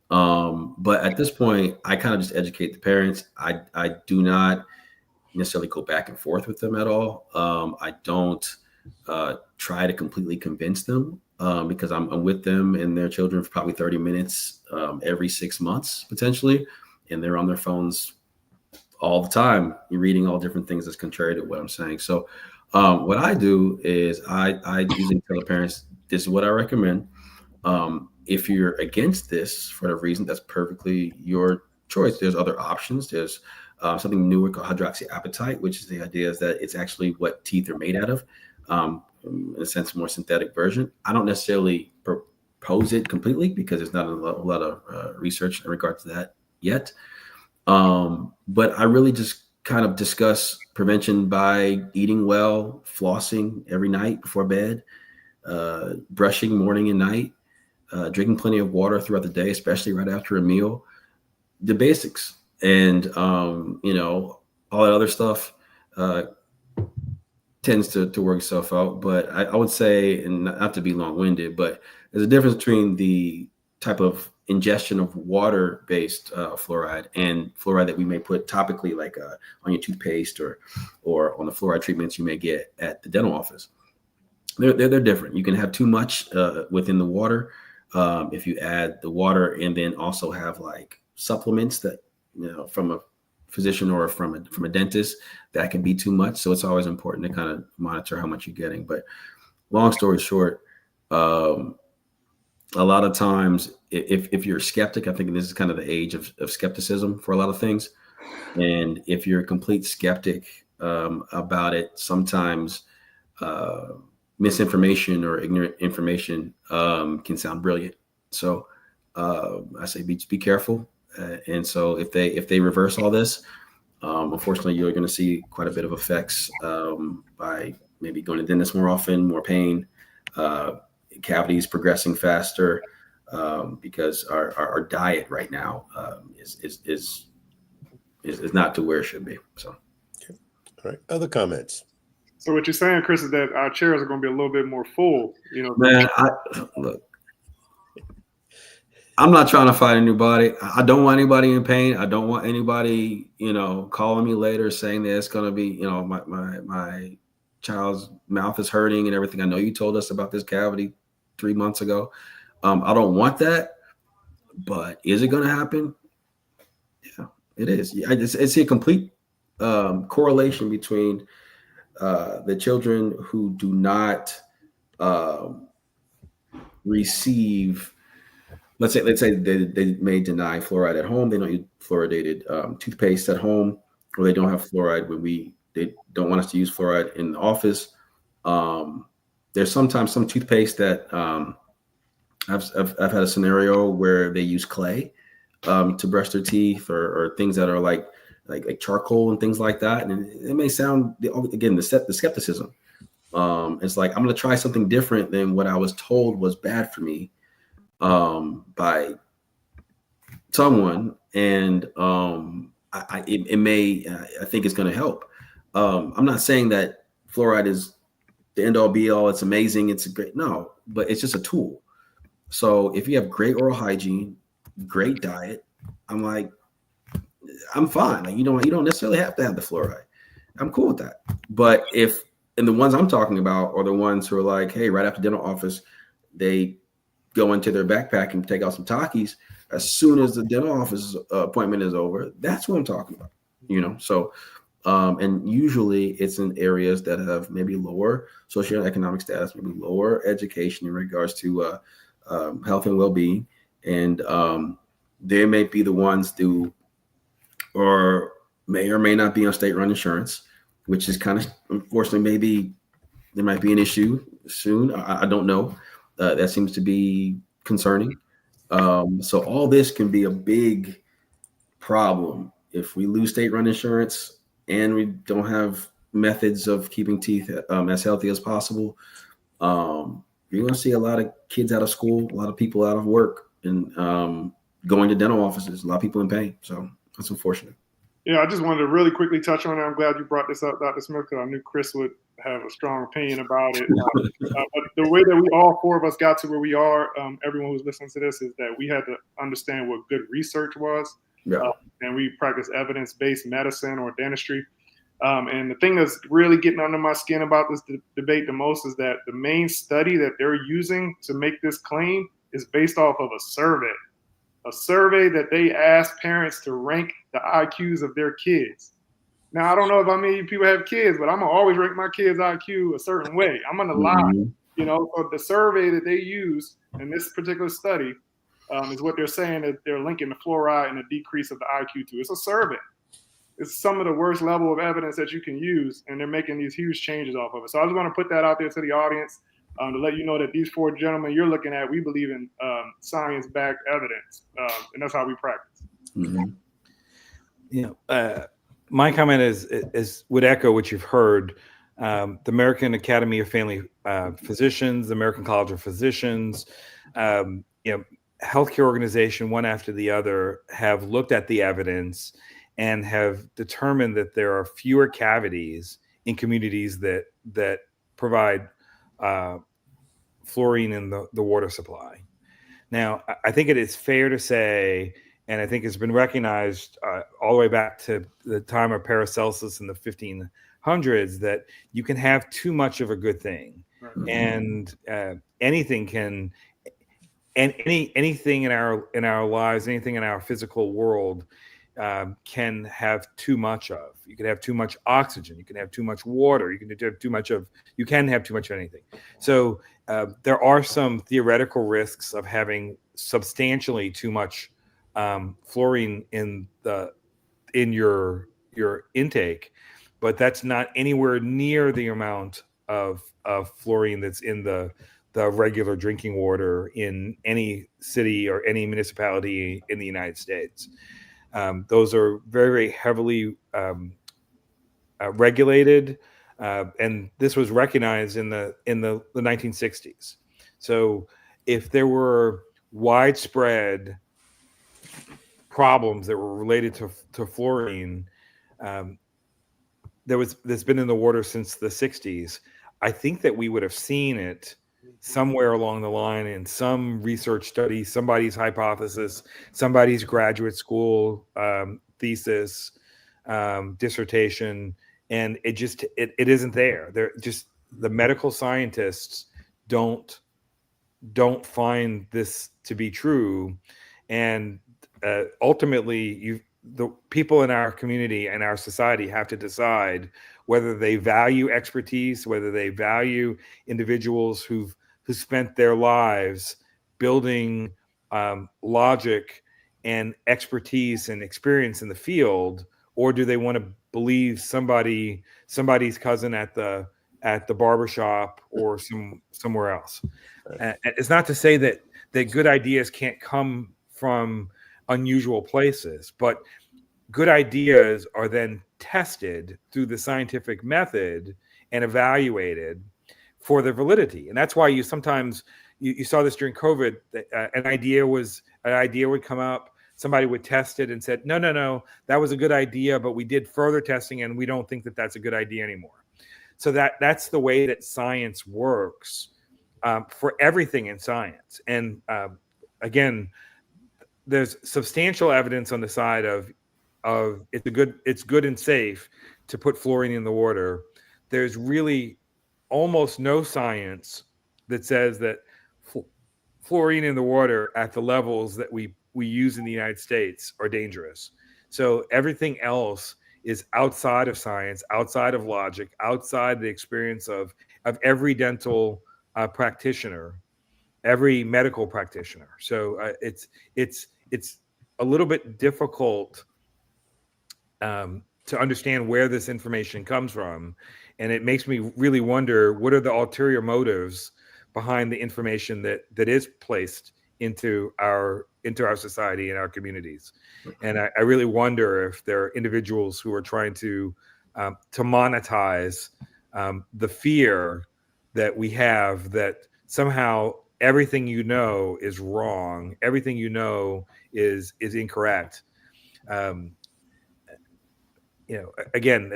Speaker 3: But at this point, I kind of just educate the parents. I do not necessarily go back and forth with them at all. I don't try to completely convince them because I'm with them and their children for probably 30 minutes every 6 months potentially, and they're on their phones all the time. You're reading all different things that's contrary to what I'm saying. So what I do is I usually tell the parents, this is what I recommend. If you're against this for whatever reason, that's perfectly your choice. There's other options. There's something newer called hydroxyapatite, which is the idea is that it's actually what teeth are made out of, in a sense, more synthetic version. I don't necessarily propose it completely because there's not a lot of research in regard to that yet. But I really just kind of discuss prevention by eating well, flossing every night before bed, brushing morning and night, drinking plenty of water throughout the day, especially right after a meal, the basics. And, all that other stuff tends to work itself out. But I would say, and not to be long-winded, but there's a difference between the type of ingestion of water-based fluoride and fluoride that we may put topically, like on your toothpaste or on the fluoride treatments you may get at the dental office. They're different. You can have too much within the water if you add the water and then also have like supplements that, from a physician or from a dentist, that can be too much. So it's always important to kind of monitor how much you're getting. But long story short, a lot of times, if you're a skeptic, I think this is kind of the age of skepticism for a lot of things. And if you're a complete skeptic about it, sometimes misinformation or ignorant information can sound brilliant. So I say be careful. And so if they reverse all this, unfortunately, you're going to see quite a bit of effects by maybe going to dentist more often, more pain, cavities progressing faster because our diet right now is not to where it should be. So,
Speaker 2: All right. Other comments?
Speaker 4: So what you're saying, Chris, is that our chairs are going to be a little bit more full.
Speaker 3: man, look, I'm not trying to fight anybody. I don't want anybody in pain. I don't want anybody, calling me later saying that it's going to be, my child's mouth is hurting and everything. I know you told us about this cavity 3 months ago. I don't want that, but is it going to happen? Yeah, it is. I see a complete correlation between the children who do not receive. Let's say they may deny fluoride at home. They don't use fluoridated toothpaste at home, or they don't have fluoride when they don't want us to use fluoride in the office. There's sometimes some toothpaste that I've had a scenario where they use clay to brush their teeth, or things that are like charcoal and things like that. And it may sound, again, the skepticism. It's like, I'm going to try something different than what I was told was bad for me by someone, and I think it's going to help. I'm not saying that fluoride is the end all be all. It's amazing. It's great. No, but it's just a tool. So if you have great oral hygiene, great diet, I'm fine. Like, you don't necessarily have to have the fluoride. I'm cool with that. But and the ones I'm talking about are the ones who are like, hey, right after dental office, they go into their backpack and take out some Takis as soon as the dental office appointment is over. That's what I'm talking about, So, and usually it's in areas that have maybe lower socioeconomic status, maybe lower education in regards to health and well-being. And they may be the ones who may or may not be on state-run insurance, which is kind of, unfortunately, maybe there might be an issue soon. I don't know. That seems to be concerning. So all this can be a big problem if we lose state-run insurance and we don't have methods of keeping teeth as healthy as possible. You're going to see a lot of kids out of school, a lot of people out of work, and going to dental offices, a lot of people in pain. So that's unfortunate.
Speaker 4: Yeah, I just wanted to really quickly touch on it. I'm glad you brought this up, Dr. Smith, because I knew Chris would have a strong opinion about it. But the way that we all four of us got to where we are, everyone who's listening to this, is that we had to understand what good research was.
Speaker 3: Yeah.
Speaker 4: And we practice evidence-based medicine or dentistry. And the thing that's really getting under my skin about this debate the most is that the main study that they're using to make this claim is based off of a survey that they asked parents to rank the IQs of their kids. Now, I don't know if many people have kids, but I'm going to always rank my kids' IQ a certain way. I'm going to lie, So the survey that they use in this particular study is what they're saying that they're linking the fluoride and the decrease of the IQ to. It's a survey. It's some of the worst level of evidence that you can use, and they're making these huge changes off of it. So I just want to put that out there to the audience to let you know that these four gentlemen you're looking at, we believe in science-backed evidence, and that's how we practice.
Speaker 3: Mm-hmm.
Speaker 5: My comment is would echo what you've heard. The American Academy of Family Physicians, the American College of Physicians, healthcare organization, one after the other, have looked at the evidence and have determined that there are fewer cavities in communities that provide fluorine in the water supply. Now, I think it is fair to say, and I think it's been recognized all the way back to the time of Paracelsus in the 1500s, that you can have too much of a good thing, and anything in our lives, anything in our physical world can have too much of. You can have too much oxygen. You can have too much water. You can have too much of anything. So there are some theoretical risks of having substantially too much fluorine in your intake, but that's not anywhere near the amount of fluorine that's in the regular drinking water in any city or any municipality in the United States. Those are very, very heavily regulated, and this was recognized in the 1960s. So if there were widespread problems that were related to fluorine, that's been in the water since the 60s, I think that we would have seen it somewhere along the line in some research study, somebody's hypothesis, somebody's graduate school thesis, dissertation, and it isn't there. They're just, the medical scientists don't find this to be true, and ultimately the people in our community and our society have to decide whether they value expertise, whether they value individuals who spent their lives building logic and expertise and experience in the field, or do they want to believe somebody's cousin at the barbershop or somewhere else. It's not to say that good ideas can't come from unusual places, but good ideas are then tested through the scientific method and evaluated for their validity. And that's why you sometimes you saw this during COVID. An idea would come up, somebody would test it and said, no, that was a good idea, but we did further testing and we don't think that that's a good idea anymore. So that's the way that science works for everything in science. And again, there's substantial evidence on the side of it's good and safe to put fluorine in the water. There's really almost no science that says that fluorine in the water at the levels that we use in the United States are dangerous. So everything else is outside of science, outside of logic, outside the experience of every dental practitioner, every medical practitioner. So it's a little bit difficult to understand where this information comes from, and it makes me really wonder, what are the ulterior motives behind the information that is placed into our society and our communities? And I really wonder if there are individuals who are trying to monetize the fear that we have that somehow everything is wrong, everything is incorrect. Again,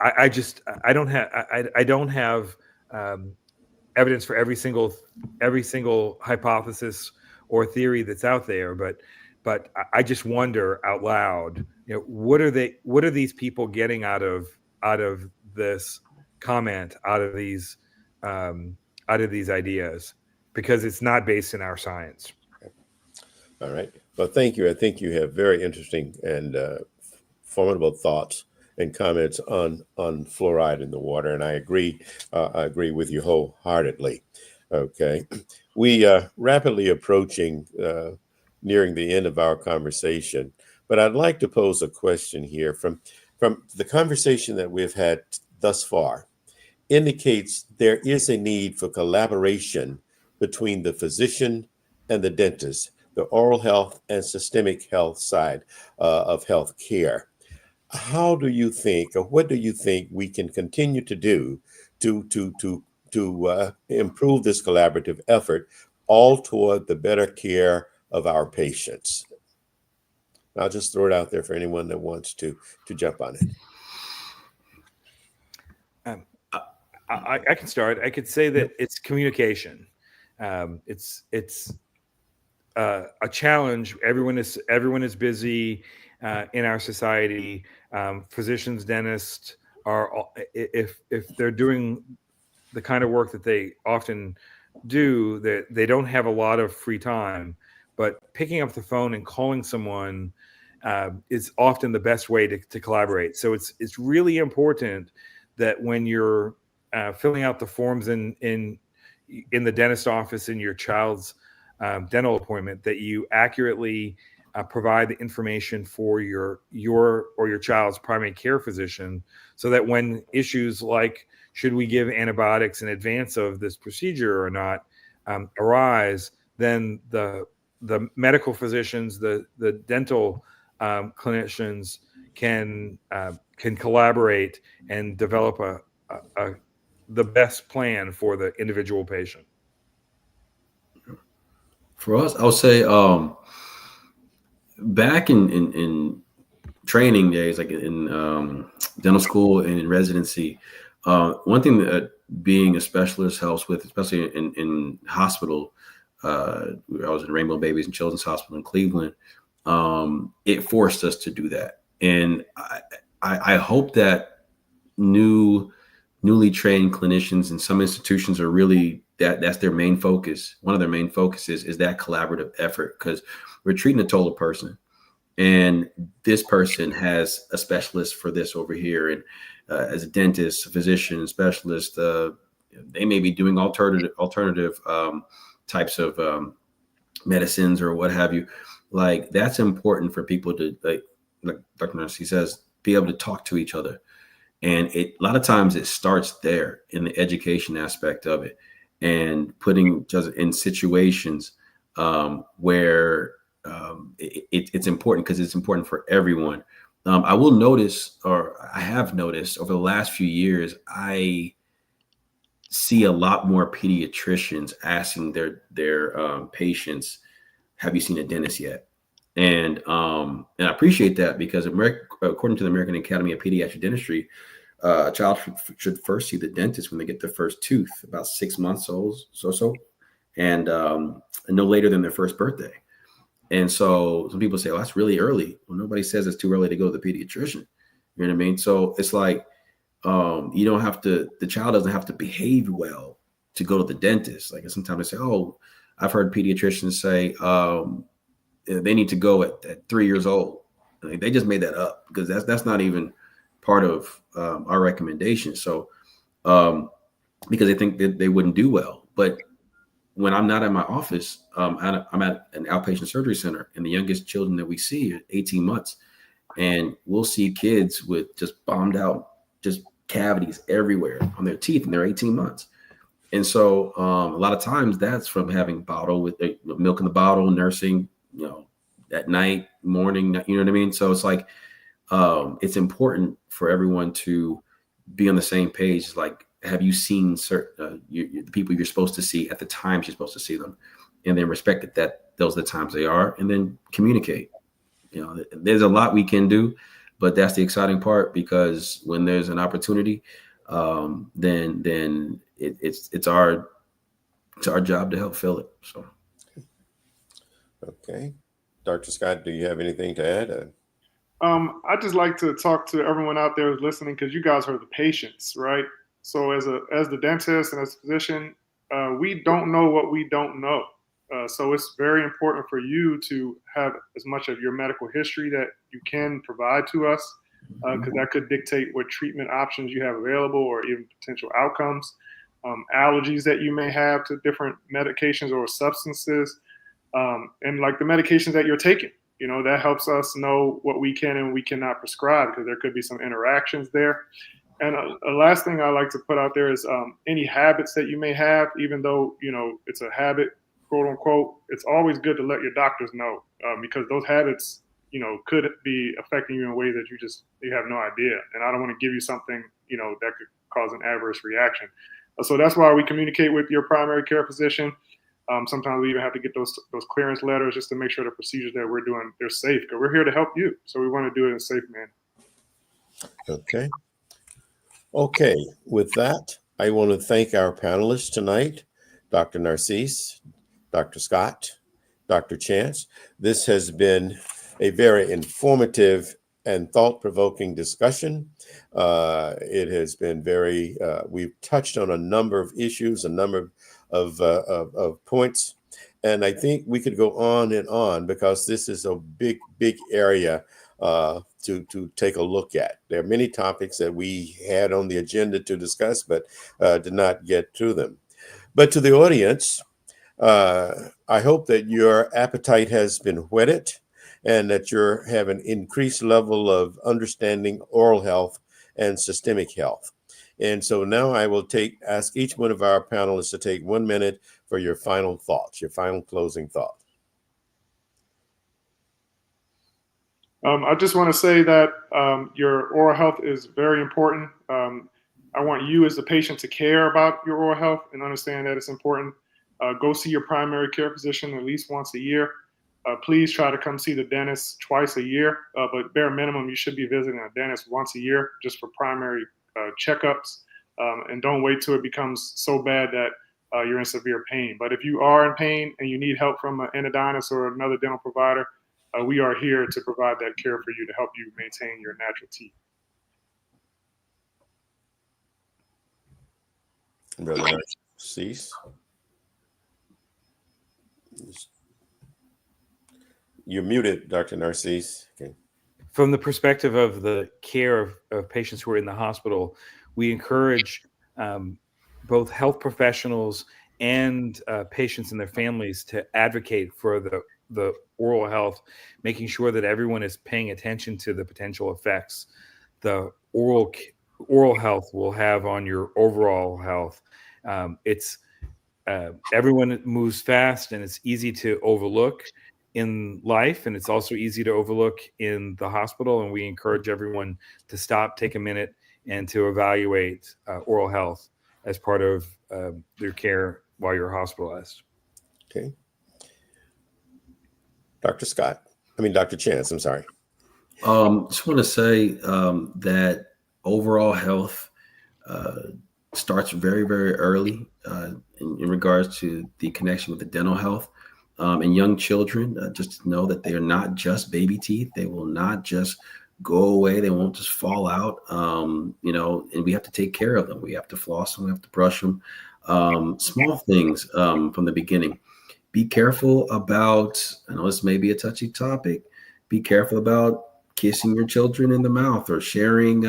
Speaker 5: I don't have evidence for every single hypothesis or theory that's out there, but I just wonder out loud, what are these people getting out of this comment, out of these ideas, because it's not based in our science.
Speaker 2: All right. Well, thank you. I think you have very interesting and formidable thoughts and comments on fluoride in the water, and I agree with you wholeheartedly. Okay, we are rapidly approaching nearing the end of our conversation, but I'd like to pose a question here from the conversation that we've had thus far. Indicates there is a need for collaboration between the physician and the dentist, the oral health and systemic health side of health care. How do you think, or what do you think we can continue to do to improve this collaborative effort, all toward the better care of our patients? I'll just throw it out there for anyone that wants to jump on it.
Speaker 5: I can start. I could say that it's communication. It's a challenge. Everyone is busy in our society. Physicians, dentists are, if they're doing the kind of work that they often do, that they don't have a lot of free time. But picking up the phone and calling someone is often the best way to collaborate. So it's really important that when you're filling out the forms in the dentist office in your child's dental appointment, that you accurately provide the information for your or your child's primary care physician, so that when issues like should we give antibiotics in advance of this procedure or not arise, then the medical physicians, the dental clinicians can collaborate and develop the best plan for the individual patient.
Speaker 3: For us, I would say back in training days, like in dental school and in residency, one thing that being a specialist helps with, especially in hospital, I was in Rainbow Babies and Children's Hospital in Cleveland. It forced us to do that, and I hope that newly trained clinicians in some institutions are really that's their main focus. One of their main focuses is that collaborative effort, because we're treating a total person, and this person has a specialist for this over here, and as a dentist, a physician, specialist, they may be doing alternative types of medicines or what have you. Like, that's important for people to, like Dr. Nurse, he says, be able to talk to each other. And a lot of times it starts there in the education aspect of it, and putting just in situations where it's important, because it's important for everyone. I will notice, or I have noticed over the last few years, I see a lot more pediatricians asking their patients, "Have you seen a dentist yet?" And I appreciate that, because according to the American Academy of Pediatric Dentistry, a child should first see the dentist when they get their first tooth, about 6 months old, and no later than their first birthday. And so some people say, "Oh, that's really early." Well, nobody says it's too early to go to the pediatrician. You know what I mean? So it's like, you don't have to, the child doesn't have to behave well to go to the dentist. Like, sometimes they say, "Oh, I've heard pediatricians say they need to go at 3 years old." Like, they just made that up, because that's not even part of our recommendation. So because they think that they wouldn't do well. But when I'm not at my office, I'm at an outpatient surgery center, and the youngest children that we see are 18 months. And we'll see kids with just bombed out, just cavities everywhere on their teeth, and they're 18 months. And so a lot of times that's from having bottle with milk in the bottle, nursing, at night, morning, you know what I mean? So it's like, it's important for everyone to be on the same page. Like, have you seen certain the people you're supposed to see at the times you're supposed to see them, and then respect that those are the times they are, and then communicate. There's a lot we can do, but that's the exciting part, because when there's an opportunity, then it's our job to help fill it. So,
Speaker 2: Okay, Dr. Scott, do you have anything to add?
Speaker 4: I just like to talk to everyone out there who's listening, because you guys are the patients, right? So as the dentist and as a physician, we don't know what we don't know. So it's very important for you to have as much of your medical history that you can provide to us, because that could dictate what treatment options you have available, or even potential outcomes, allergies that you may have to different medications or substances, and like the medications that you're taking. That helps us know what we can and we cannot prescribe, because there could be some interactions there. And a last thing I like to put out there is any habits that you may have, even though, it's a habit, quote unquote, it's always good to let your doctors know, because those habits, could be affecting you in ways that you have no idea. And I don't want to give you something, that could cause an adverse reaction. So that's why we communicate with your primary care physician. Sometimes we even have to get those clearance letters, just to make sure the procedures that we're doing, they're safe, because we're here to help you. So we want to do it in a safe manner.
Speaker 2: Okay. With that, I want to thank our panelists tonight, Dr. Narcisse, Dr. Scott, Dr. Chance. This has been a very informative and thought-provoking discussion. It has been we've touched on a number of issues, a number of points, and I think we could go on and on, because this is a big area to take a look at. There are many topics that we had on the agenda to discuss, but did not get to them. But to the audience, I hope that your appetite has been whetted, and that you have an increased level of understanding oral health and systemic health. And so now I will ask each one of our panelists to take 1 minute for your final thoughts, your final closing thought.
Speaker 4: I just want to say that your oral health is very important. I want you as the patient to care about your oral health and understand that it's important. Go see your primary care physician at least once a year. Please try to come see the dentist twice a year, but bare minimum, you should be visiting a dentist once a year just for primary checkups. And don't wait till it becomes so bad that you're in severe pain. But if you are in pain and you need help from an endodontist or another dental provider, we are here to provide that care for you to help you maintain your natural teeth.
Speaker 2: Brother Narcisse. You're muted, Dr. Narcisse. Okay.
Speaker 5: From the perspective of the care of patients who are in the hospital, we encourage both health professionals and patients and their families to advocate for the oral health, making sure that everyone is paying attention to the potential effects the oral health will have on your overall health. Everyone moves fast, and it's easy to overlook in life, and it's also easy to overlook in the hospital. And we encourage everyone to stop, take a minute, and to evaluate oral health as part of their care while you're hospitalized.
Speaker 2: Okay. Dr. Chance, I'm sorry.
Speaker 3: Just want to say that overall health starts very, very early in regards to the connection with the dental health. And young children, just to know that they are not just baby teeth. They will not just go away. They won't just fall out, and we have to take care of them. We have to floss them. We have to brush them. Small things from the beginning. Be careful about, I know this may be a touchy topic, be careful about kissing your children in the mouth or sharing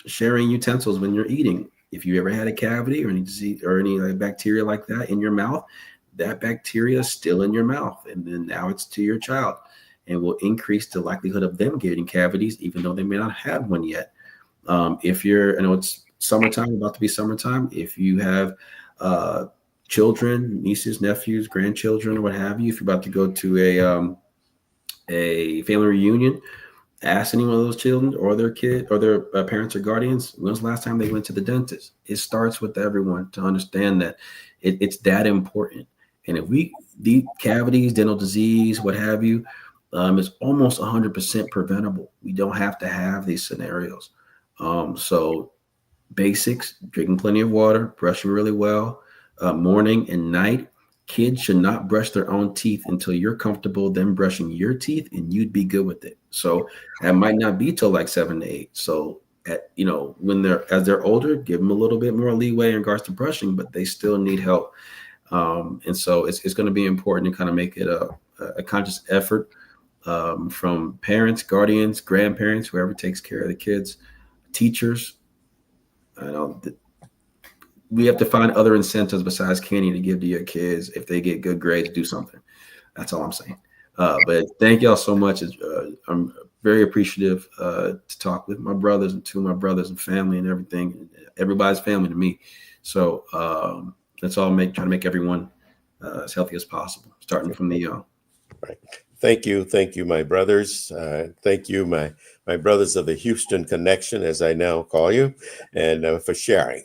Speaker 3: utensils when you're eating. If you ever had a cavity or any disease or any bacteria like that in your mouth, that bacteria is still in your mouth, and then now it's to your child, and will increase the likelihood of them getting cavities, even though they may not have one yet. If you're, I know it's summertime, about to be summertime. If you have children, nieces, nephews, grandchildren, or what have you, if you're about to go to a family reunion, ask any one of those children or their kid or their parents or guardians, when's the last time they went to the dentist? It starts with everyone to understand that it's that important. And if the cavities, dental disease, what have you, is almost 100% preventable. We don't have to have these scenarios. So basics, drinking plenty of water, brushing really well, morning and night. Kids should not brush their own teeth until you're comfortable them brushing your teeth and you'd be good with it. So that might not be till like 7 to 8. So as they're older, give them a little bit more leeway in regards to brushing, but they still need help. And so it's going to be important to kind of make it a conscious effort from parents, guardians, grandparents, whoever takes care of the kids, teachers. I know we have to find other incentives besides candy to give to your kids. If they get good grades, do something. That's all I'm saying. But thank y'all so much. I'm very appreciative to talk with my brothers and to my brothers and family and everything. Everybody's family to me. So let's all try to make everyone as healthy as possible, starting from the young.
Speaker 2: Right. Thank you, my brothers. Thank you, my brothers of the Houston Connection, as I now call you, and for sharing.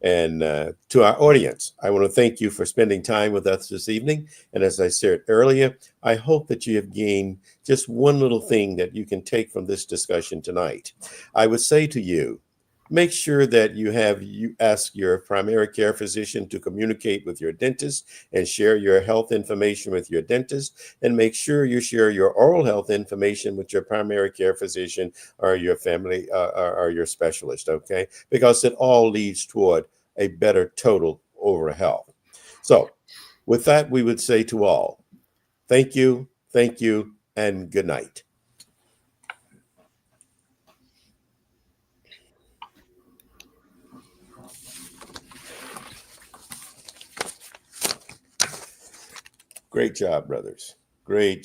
Speaker 2: And to our audience, I want to thank you for spending time with us this evening. And as I said earlier, I hope that you have gained just one little thing that you can take from this discussion tonight. I would say to you, make sure that you ask your primary care physician to communicate with your dentist and share your health information with your dentist, and make sure you share your oral health information with your primary care physician or your family or your specialist, okay? Because it all leads toward a better total overall health. So with that, we would say to all, thank you, and good night. Great job, brothers. Great